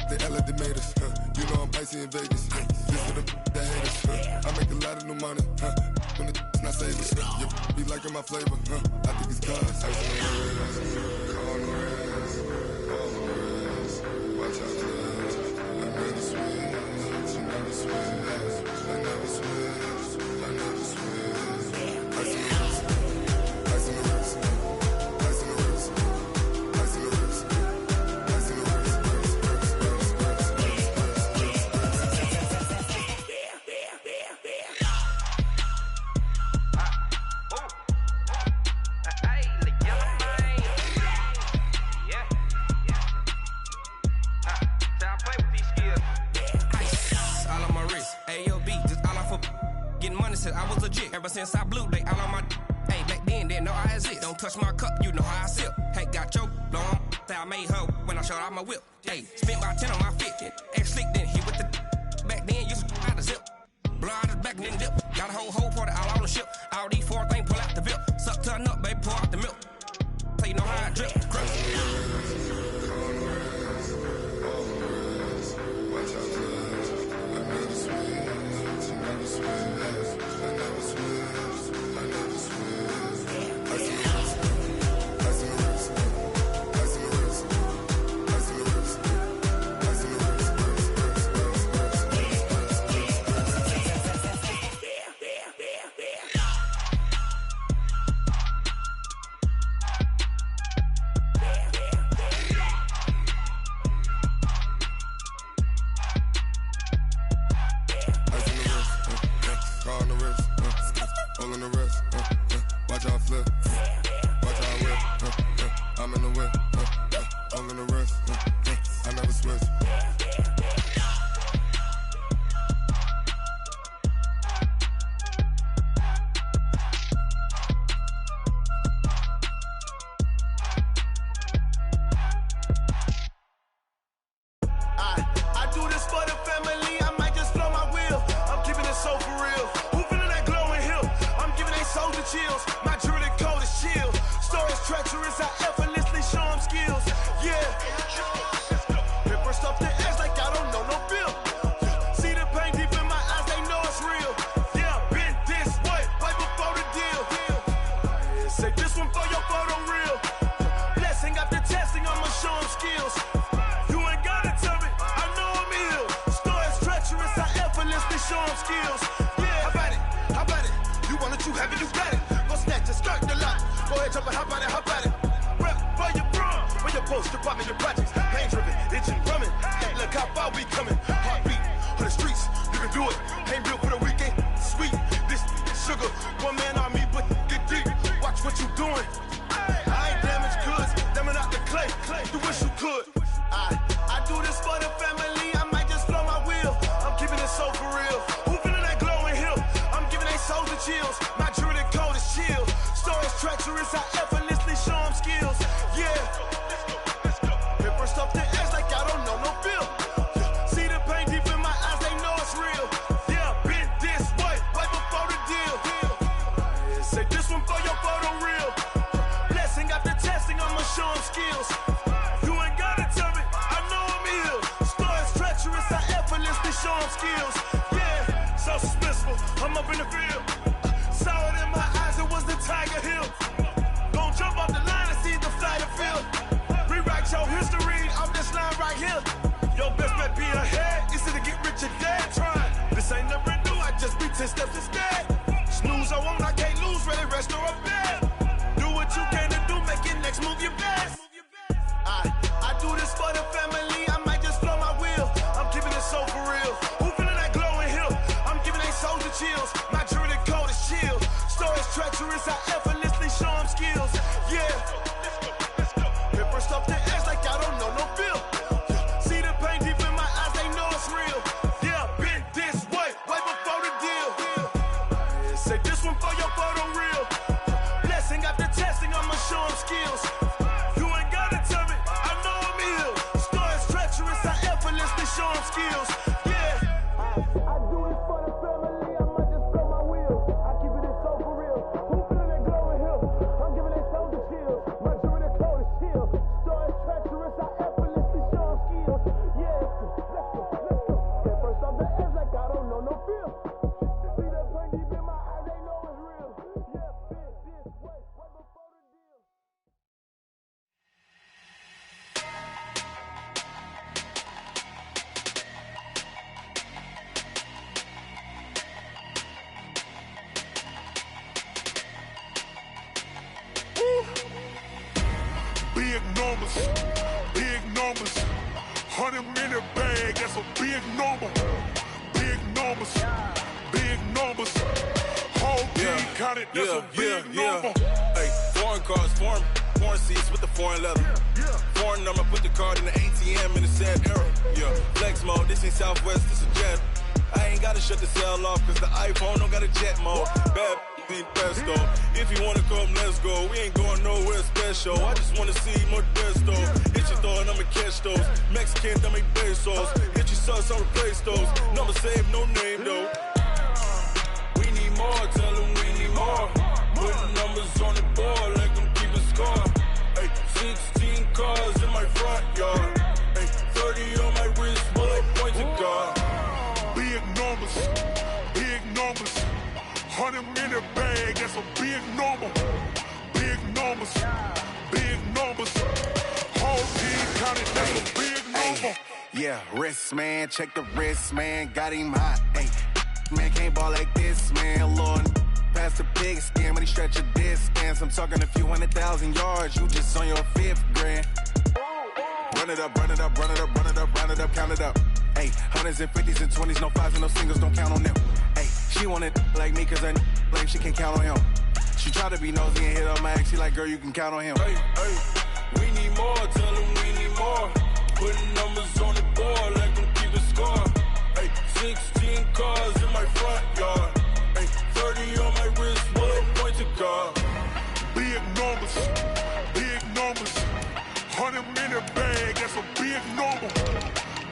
They made us, You know I'm icy in Vegas, This for the that hate us, I make a lot of new money, When it's not savings, You be liking my flavor, I think it's cause I on the wrist, on the wrist, on the wrist. Watch out, I never switch, you never switch. I never switch, I never switch. Ice on the wrist, ice on the wrist, ice on the wrist, ice on the wrist, ice on the wrist, I was legit ever since I blew they all on my hey back then didn't know I exist. Don't touch my cup, you know how I sip. Hey, got your long I made her when I showed out my whip. Hey, spent about 10 on my fit. Ex slick then hit with the back then used to out the zip. Blow out his back then dip. Got a whole party all on the ship. All these 4 things pull out the VIP. Suck to a nut, baby, pour out the milk. So you know how I drip. chills. My jewelry code is chill. Stories treacherous, I effortlessly show them skills. Yeah. Paper stuff the edge like I don't know no bill. See the pain deep in my eyes, they know it's real. Yeah, been this way, right before the deal. Say this one for your photo real. Blessing after testing, I'ma show them skills. You ain't gotta tell me, I know I'm ill. Stories treacherous, I effortlessly show them skills. Yeah, how about it? How about it? You want it, you have it, you got it. Go snatch it, skirt the lot. Go ahead, jump it, how about it, how about it? Rep for your bro, for your post, your pop, your projects. Pain driven, itching, drumming. Hey, look how far we coming. Heartbeat for the streets, you can do it. Ain't built for the weekend, sweet. This sugar, one man army, but get deep. Watch what you doing. I ain't damaged goods, damn it out the clay. You wish you could. chills. My jewelry cold is chill. Stories treacherous, I effortlessly show them skills. Yeah. Paper stuff the edge like I don't know no feel. See the pain deep in my eyes, they know it's real. Yeah, been this way, way before the deal. Say this one for your photo real. Blessing after testing, I'ma show them skills. You ain't gotta tell me, I know I'm ill. Stories treacherous, I effortlessly show them skills. Yeah, so suspenseful, I'm up in the field. Saw it in my eyes, it was the Tiger Hill. Gon' jump off the line and see the flight of field. Rewrite your history off this line right here. Your best bet be ahead, easy to get rich or dead trying. This ain't never new, I just be 10 steps instead. Snooze I won't, I can't lose, really rest or a bed. Do what you can to do, make your next move your best. I do this for the family, I might just flow my wheel. I'm keeping it so for real. Who feeling that glowing hill? I'm giving they soldier chills. My jewelry cold is chill. Stories treacherous, I effortlessly show them skills. Yeah. Paper stuff the edge like I don't know no feel. See the pain deep in my eyes, they know it's real. Yeah, been this way, way before the deal. Say this one for your photo real. Blessing after testing, I'ma show them skills. You ain't gotta tell me, I know I'm ill. Stories treacherous, I effortlessly show them skills. Yeah. I do this for the family, I might just blow my wheel. I keep it so for real. Who feeling that glowing hill? I'm giving they soldier chills. My jewelry cold is chill. Stories treacherous, I effortlessly show them skills. Yeah. Let's go. Get first off the edge like I don't know no feel. See that pain deep in my eyes, they know it's real. Yeah, been this way, way before the deal. Big numbers, big numbers. 100-minute bag, that's a big number. Big numbers, big numbers. Whole team counted, that's a big number. Hey, foreign cars, foreign seats with the foreign leather. Foreign number, put the card in the ATM in the sad era. Yeah, flex mode, this ain't Southwest, this a jet. I ain't gotta shut the cell off, cause the iPhone don't got a jet mode. Bad need pesto. If you wanna come, let's go. We ain't going nowhere special. I just wanna see more desto. Hit your thought, I'ma catch those. Mexican, I make pesos. Hit your sus, I'll replace those. Number saved, no name though. We need more, tell them we need more. Putting numbers on the board, like them keep a score. Hey, 16 cars in my front yard. Hey, 30 on my wrist, bullet pointed car. Big numbers, big numbers. 100-minute bag, that's a big number. Big numbers, big numbers. Whole team counted, that's a big number. Yeah, wrist man, check the wrist man, got him hot. Ay, man can't ball like this, man. Lord, past the big skin when he stretch a distance. I'm talking a few 100,000 yards, you just on your 5th grand. Run it up, run it up, run it up, run it up, run it up, count it up. Ay, 100s and 50s and 20s, no 5s and no singles, don't count on them. Ay, she wanted like me cause her like she can count on him. She tried to be nosy and hit up my ex, she like, girl, you can count on him. Hey, we need more, tell them we need more. Putting numbers on the board, like them keep a score. Hey, 16 cars in my front yard. Hey, 30 on my wrist, bullet pointed car. Big numbers, big numbers. 100-minute bag, that's a big number.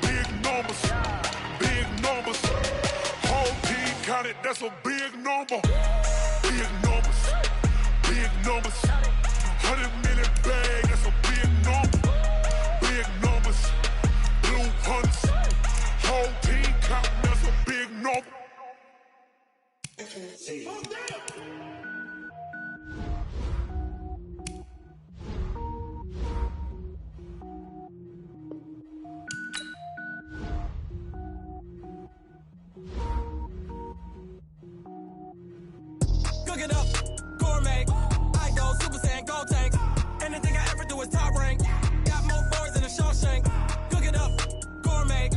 Big numbers, big numbers. Whole team counted, that's a big number. Big numbers, big numbers. 100-minute bag, that's a big number. Big numbers, blue hunts. Whole team counting, that's a big number. Cook it up, gourmet. I go Super Saiyan, gold tank. Anything I ever do is top rank. Got more boys than a Shawshank. Cook it up, gourmet.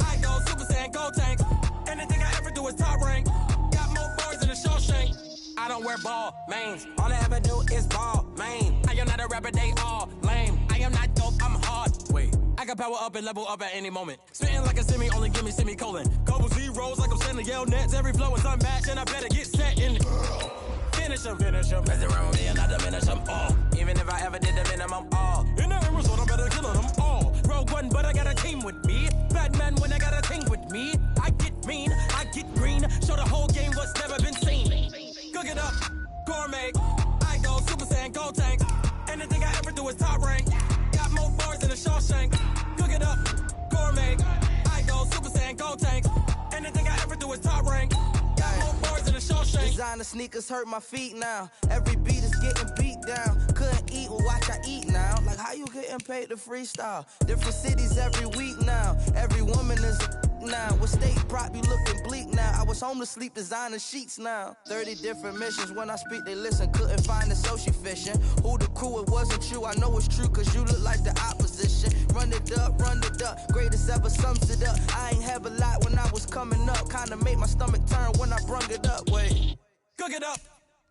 I go Super Saiyan, gold tank. Anything I ever do is top rank. Got more boys than a Shawshank. I don't wear ball mains. All I ever do is ball main. I am not a rapper, they all lame. I am not dope, I'm hard. Wait, I can power up and level up at any moment. Spitting like a semi, only give me semicolon. Couple zeros like I'm sending yell nets. Every flow is unmatched, and I better get set in. Finish them. Mess around with me and I diminish them all. Even if I ever did the minimum, all. In the end result, I better kill them all. Rogue One, but I got a team with me. Batman when I got a team with me. I get mean, I get green. Show the whole game what's never been seen. Cook it up, gourmet. I go Super Saiyan, Gold Tank. Anything I ever do is top rank. Got more bars than a Shawshank. Cook it up, gourmet. I go Super Saiyan, Gold Tank. Anything I ever do is top rank. Got more bars than a Shawshank. Designer sneakers hurt my feet now. Every beat is getting beat down. Couldn't eat, well watch I eat now. Like how you getting paid to freestyle? Different cities every week now. Every woman is a now. With state prop, you looking bleak now. I was home to sleep, designer sheets now. 30 different missions. When I speak, they listen. Couldn't find it, so she fishing. Who the crew? It wasn't you. I know it's true, cause you look like the opposition. Run it up. Greatest ever sums it up. I ain't have a lot when I was coming up. Kinda made my stomach turn when I brung it up. Wait. Cook it up,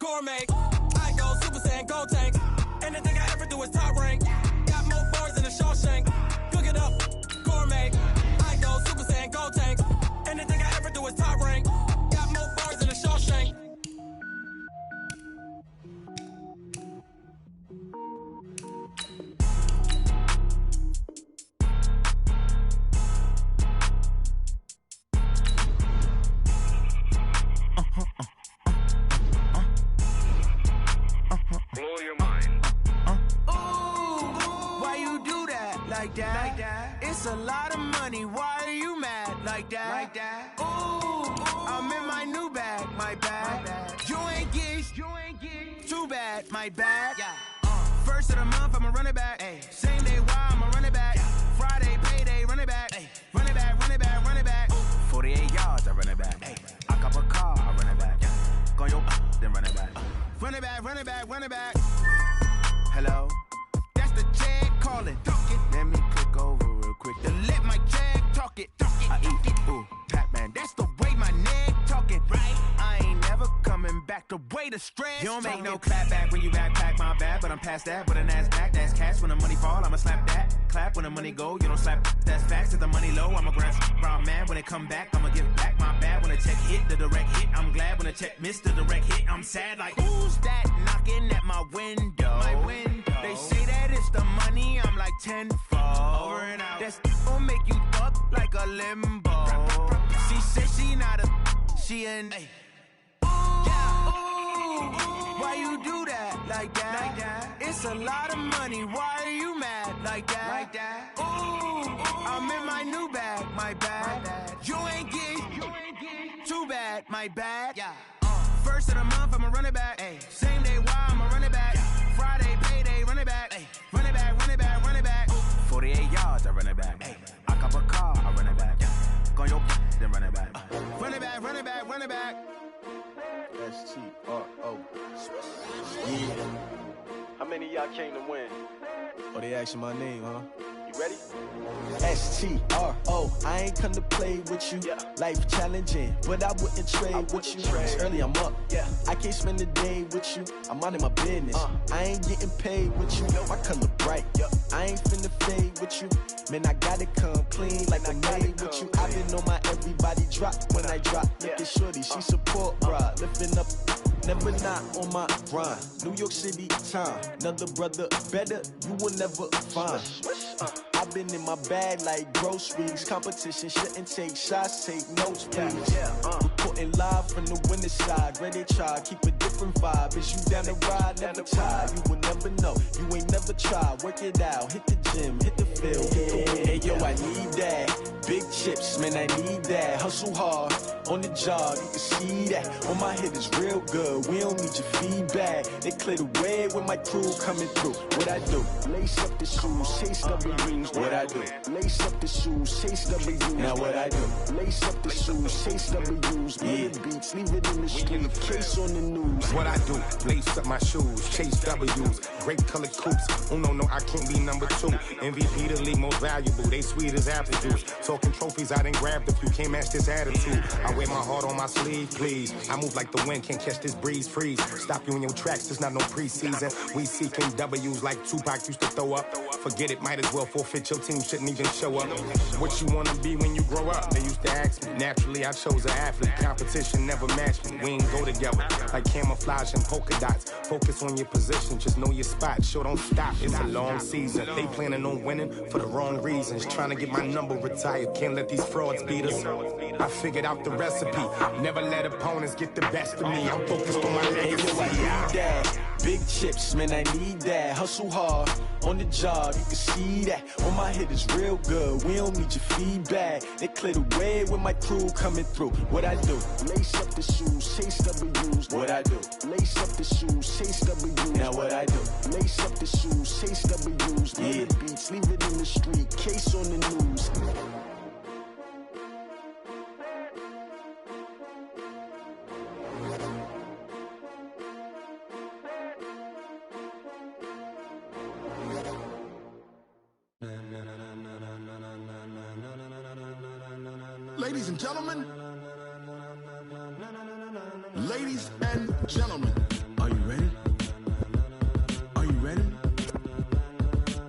gourmet. I go Super Saiyan, Gold Tank. Anything I ever do is top rank. Got more bars than a Shawshank. Cook it up, gourmet. I go Super Saiyan, Gold Tank. Anything I ever do is top rank. Got more bars than a Shawshank. Blow your mind. Why you do that like that? It's a lot of money. Why are you mad like that? Ooh, I'm in my new bag, my bag. You ain't get too bad, my bag. First of the month, I'ma run it back. Same day, why I'ma run it back. Friday, payday, run it back. Run it back, run it back, run it back. 48 yards, I run it back. I cop a car, I run it back. Go your then run it back. Run it back, run it back, run it back. Hello? That's the jag calling. Let me click over real quick. To let my jag talk it. I eat it, ooh, Pac-Man. That's the way my neck talking, right? I ain't never coming back the way the stress. You don't make no clap back when you backpack, my bad. But I'm past that with a NASDAQ. That's cash when the money fall, I'ma slap that. Clap when the money go, you don't slap. That's facts. If the money low, I'ma grab brown man. When it come back, I'ma give back my bad. When the check hit, the direct hit, I'm glad. When the check missed the direct hit, I'm sad. Like, who's that knocking at my window? They say that it's the money, I'm like tenfold. Over and out. That's gon' make you fuck like a limbo. She said she not a, she an. Why you do that like that? It's a lot of money. Why are you mad like that? Ooh, I'm in my new bag, my bag. You ain't get too bad, my bag. First of the month, I'ma run it back. Same day, why I'ma run it back. Friday, payday, run it back. Run it back, run it back, run it back. 48 yards, I run it back. I cop a car, I run it back. Go your then run it back. Run it back, run it back, run it back. STRO. How many of y'all came to win? Oh, they asking my name, huh? You ready? STRO. I ain't come to play with you. Life challenging, but I wouldn't trade with you. It's early, I'm up. I can't spend the day with you. I'm minding my business. I ain't getting paid with you. My color bright. I ain't finna fade with you. Man, I gotta come clean like I'm made with you. I've been on my everybody drop when I drop. Look at shorty, she support ride. Lifting up, never not on my grind. New York City time. Another brother better, you will never find. I've been in my bag like groceries. Competition shouldn't take shots, take notes, please. Reporting live from the winter side. Ready to try, keep a different vibe. Is you down the ride, never tired. You will never know, you ain't never tried. Work it out, hit the gym, hit the field. Hey yo, I need that. Big chips, man, I need that. Hustle hard, on the job, you can see that. On my head is real good, we don't need your feedback. They clear the way when my crew coming through. What I do? Lace up the shoes, chase W's. What I do? Lace up the shoes, chase W's. Now what I do? Lace up the shoes, chase W's. Get the beats, leave it in the street. Case on the news. What I do, lace up my shoes, chase W's, great colored coops. No, I can't be number 2. MVP the league most valuable, they sweet as apple juice. Talking trophies, I didn't grab the few, can't match this attitude. I wear my heart on my sleeve, please. I move like the wind, can't catch this breeze, freeze. Stop you in your tracks, there's not no preseason. We seeking W's like Tupac used to throw up. Forget it, might as well forfeit, your team shouldn't even show up. What you wanna be when you grow up? They used to ask me. Naturally, I chose an athlete. Competition never matched me. We ain't go together like camouflage and polka dots. Focus on your position, just know your spot. Sure, don't stop, it's a long season. They planning on winning for the wrong reasons. Trying to get my number retired, can't let these frauds beat us. I figured out the recipe. Never let opponents get the best of me. I'm focused on my legacy. Big chips, man, I need that. Hustle hard on the job, you can see that. On my hit is real good, we don't need your feedback. They clear the way with my crew coming through. What I do? Lace up the shoes, chase W's. What I do? Lace up the shoes, chase W's. Now what I do? Lace up the shoes, chase W's. Yeah. The beats, leave it in the street, case on the news. Ladies and gentlemen, ladies and gentlemen, are you ready? Are you ready?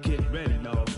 Get ready, dog.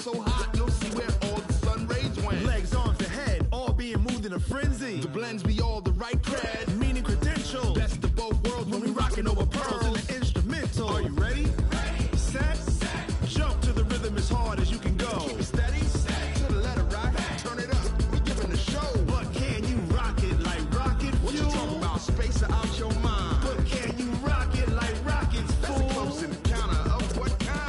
So hot, you'll see where all the sun rays went. Legs, arms, ahead, all being moved in a frenzy. The blends be all the right cred, meaning credentials. Best of both worlds when we rockin' over pearls in the instrumental. Are you ready? Ready, set, jump to the rhythm as hard as you can go. Keep it steady, to the letter right, turn it up, we giving the show. But can you rock it like rocket fuel? What you talking about, space or out your mind? But can you rock it like rockets, fool? That's a close encounter of what kind?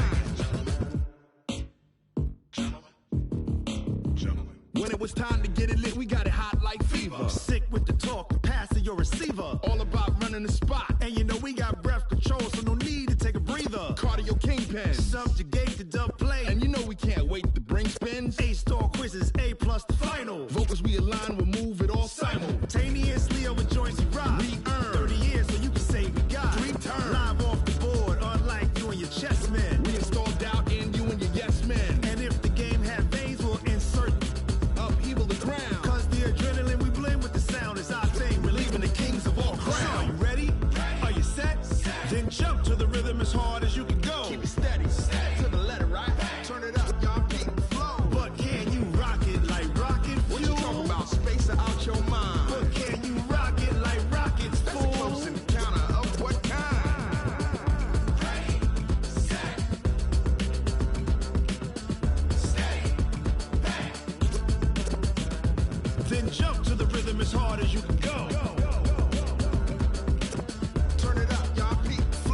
When it was time to get it lit, we got it hot like fever. Sick with the talk, the pass to your receiver. All about running the spot. And you know we got breath control, so no need to take a breather. Cardio kingpin. Subjugate the dub play. And you know we can't wait to bring spins. A-star quizzes, A+ the final. Vocals we align, we'll move it all simultaneously over joints we rock. We earn 30 years so you can say we got 3 turns. Live off the board, unlike you and your chess men. We install doubt in you and your yes men. And if the game had veins, we'll insert upheaval the ground. Cause the adrenaline we blend with the sound is our thing. We're leaving the kings of all crowns. So are you ready? Are you set? Then jump to the rhythm as hard as you can go. Keep it steady, to the letter right. Turn it up, y'all keep the flow. But can you rock it like rocket fuel? What you talking about, space or out your mind? But can you rock it like rockets, fool? That's a close encounter of what kind? Ready, set, steady, back. Then jump to the rhythm as hard as you can go. Turn it up, y'all keep the flow.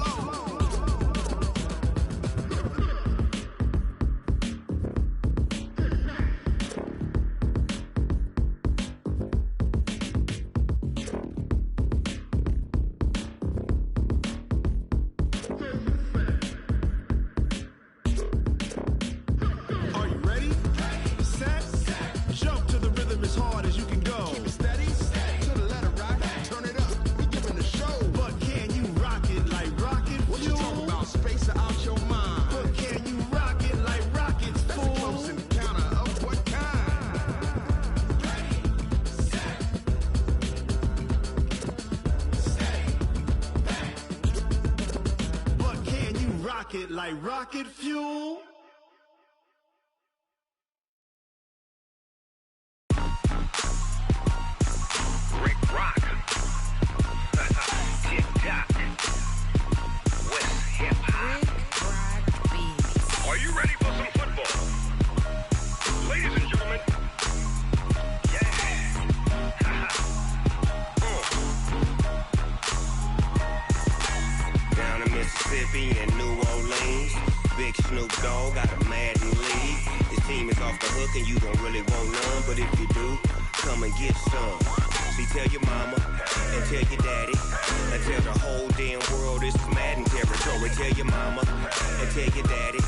Are you ready? Set, jump to the rhythm as hard as you can go. Keep it steady, to the letter right. Turn it up, we giving the show. But can you rock it like rocket fuel? What you talking about, space or out your mind? But can you rock it like rockets, That's fool? a close encounter of what kind? Ready, set, steady, back. But can you rock it like rocket fuel? Rick Rock. Tick-tock. West hip-hop. Are you ready for some football? Ladies and gentlemen. Yeah. Down in Mississippi and New Orleans, big Dogg got a Madden league. His team is off the hook and you don't really want none, but if you do, come and get some. See, tell your mama and tell your daddy and tell the whole damn world this is Madden territory. Tell your mama and tell your daddy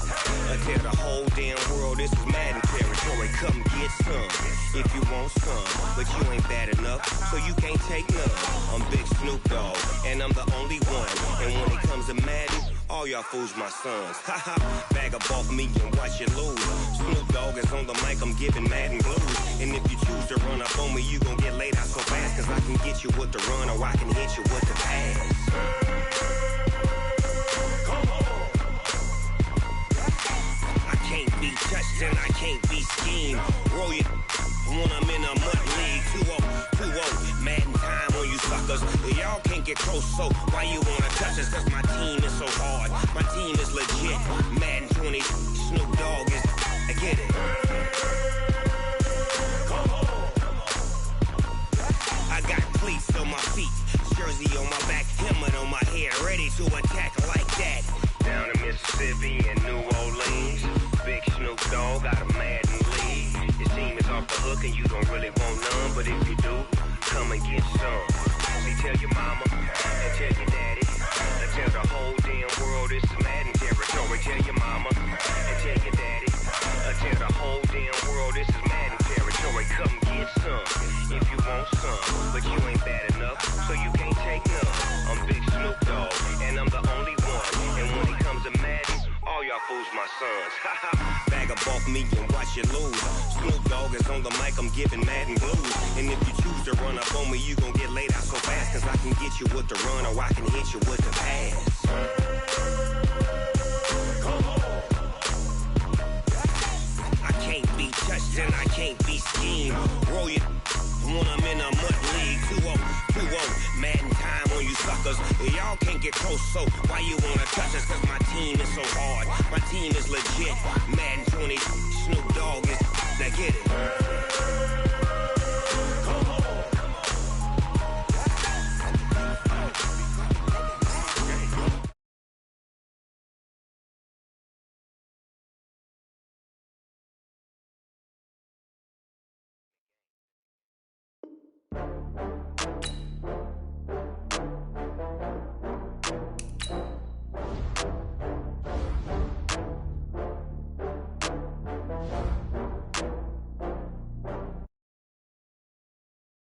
and tell the whole damn world this is Madden territory. Come get some if you want some, but you ain't bad enough, so you can't take none. I'm Big Snoop Dogg, and I'm the only one. And when it comes to Madden, all y'all fools my sons. Haha, bag up off me and watch you lose. Snoop Dogg is on the mic, I'm giving Madden blues. And if you choose to run up on me, you gon' get laid out so fast, cause I can get you with the run or I can hit you with the pass. I can't be touched and I can't be schemed. Roll you when I'm in a mud league. 2-0, Madden time on you suckers. Y'all can't get close, so why you wanna touch us? Cause my team is so hard, my team is legit. Madden 20, Snoop Dogg is, I get it. I got cleats on my feet, jersey on my back, helmet on my head, ready to attack like that. Down in Mississippi and New Orleans, Big Snoop Dogg got a Madden league. Your team is off the hook and you don't really want none, but if you do, come and get some. See, tell your mama and tell your daddy and tell the whole damn world this is Madden territory. Tell your mama and tell your daddy and tell the whole damn world this is Madden territory. Come get some if you want some, but you ain't bad enough, so you can't take none. I'm Big Snoop Dogg, and I'm the only one. And when it comes to Madden, all y'all fools my sons. Bag up off me and watch you lose. Snoop Dogg is on the mic, I'm giving Madden blues. And if you choose to run up on me, you gon' get laid out so fast, cause I can get you with the run or I can hit you with the pass. I can't be touched and I can't be schemed. Roll you when I'm in a mud league. 2-0, Madden time on you suckers. Y'all can't get close, so why you wanna touch us? Cause my team is so hard, my team is legit. Madden 20, Snoop Dogg is, now get it.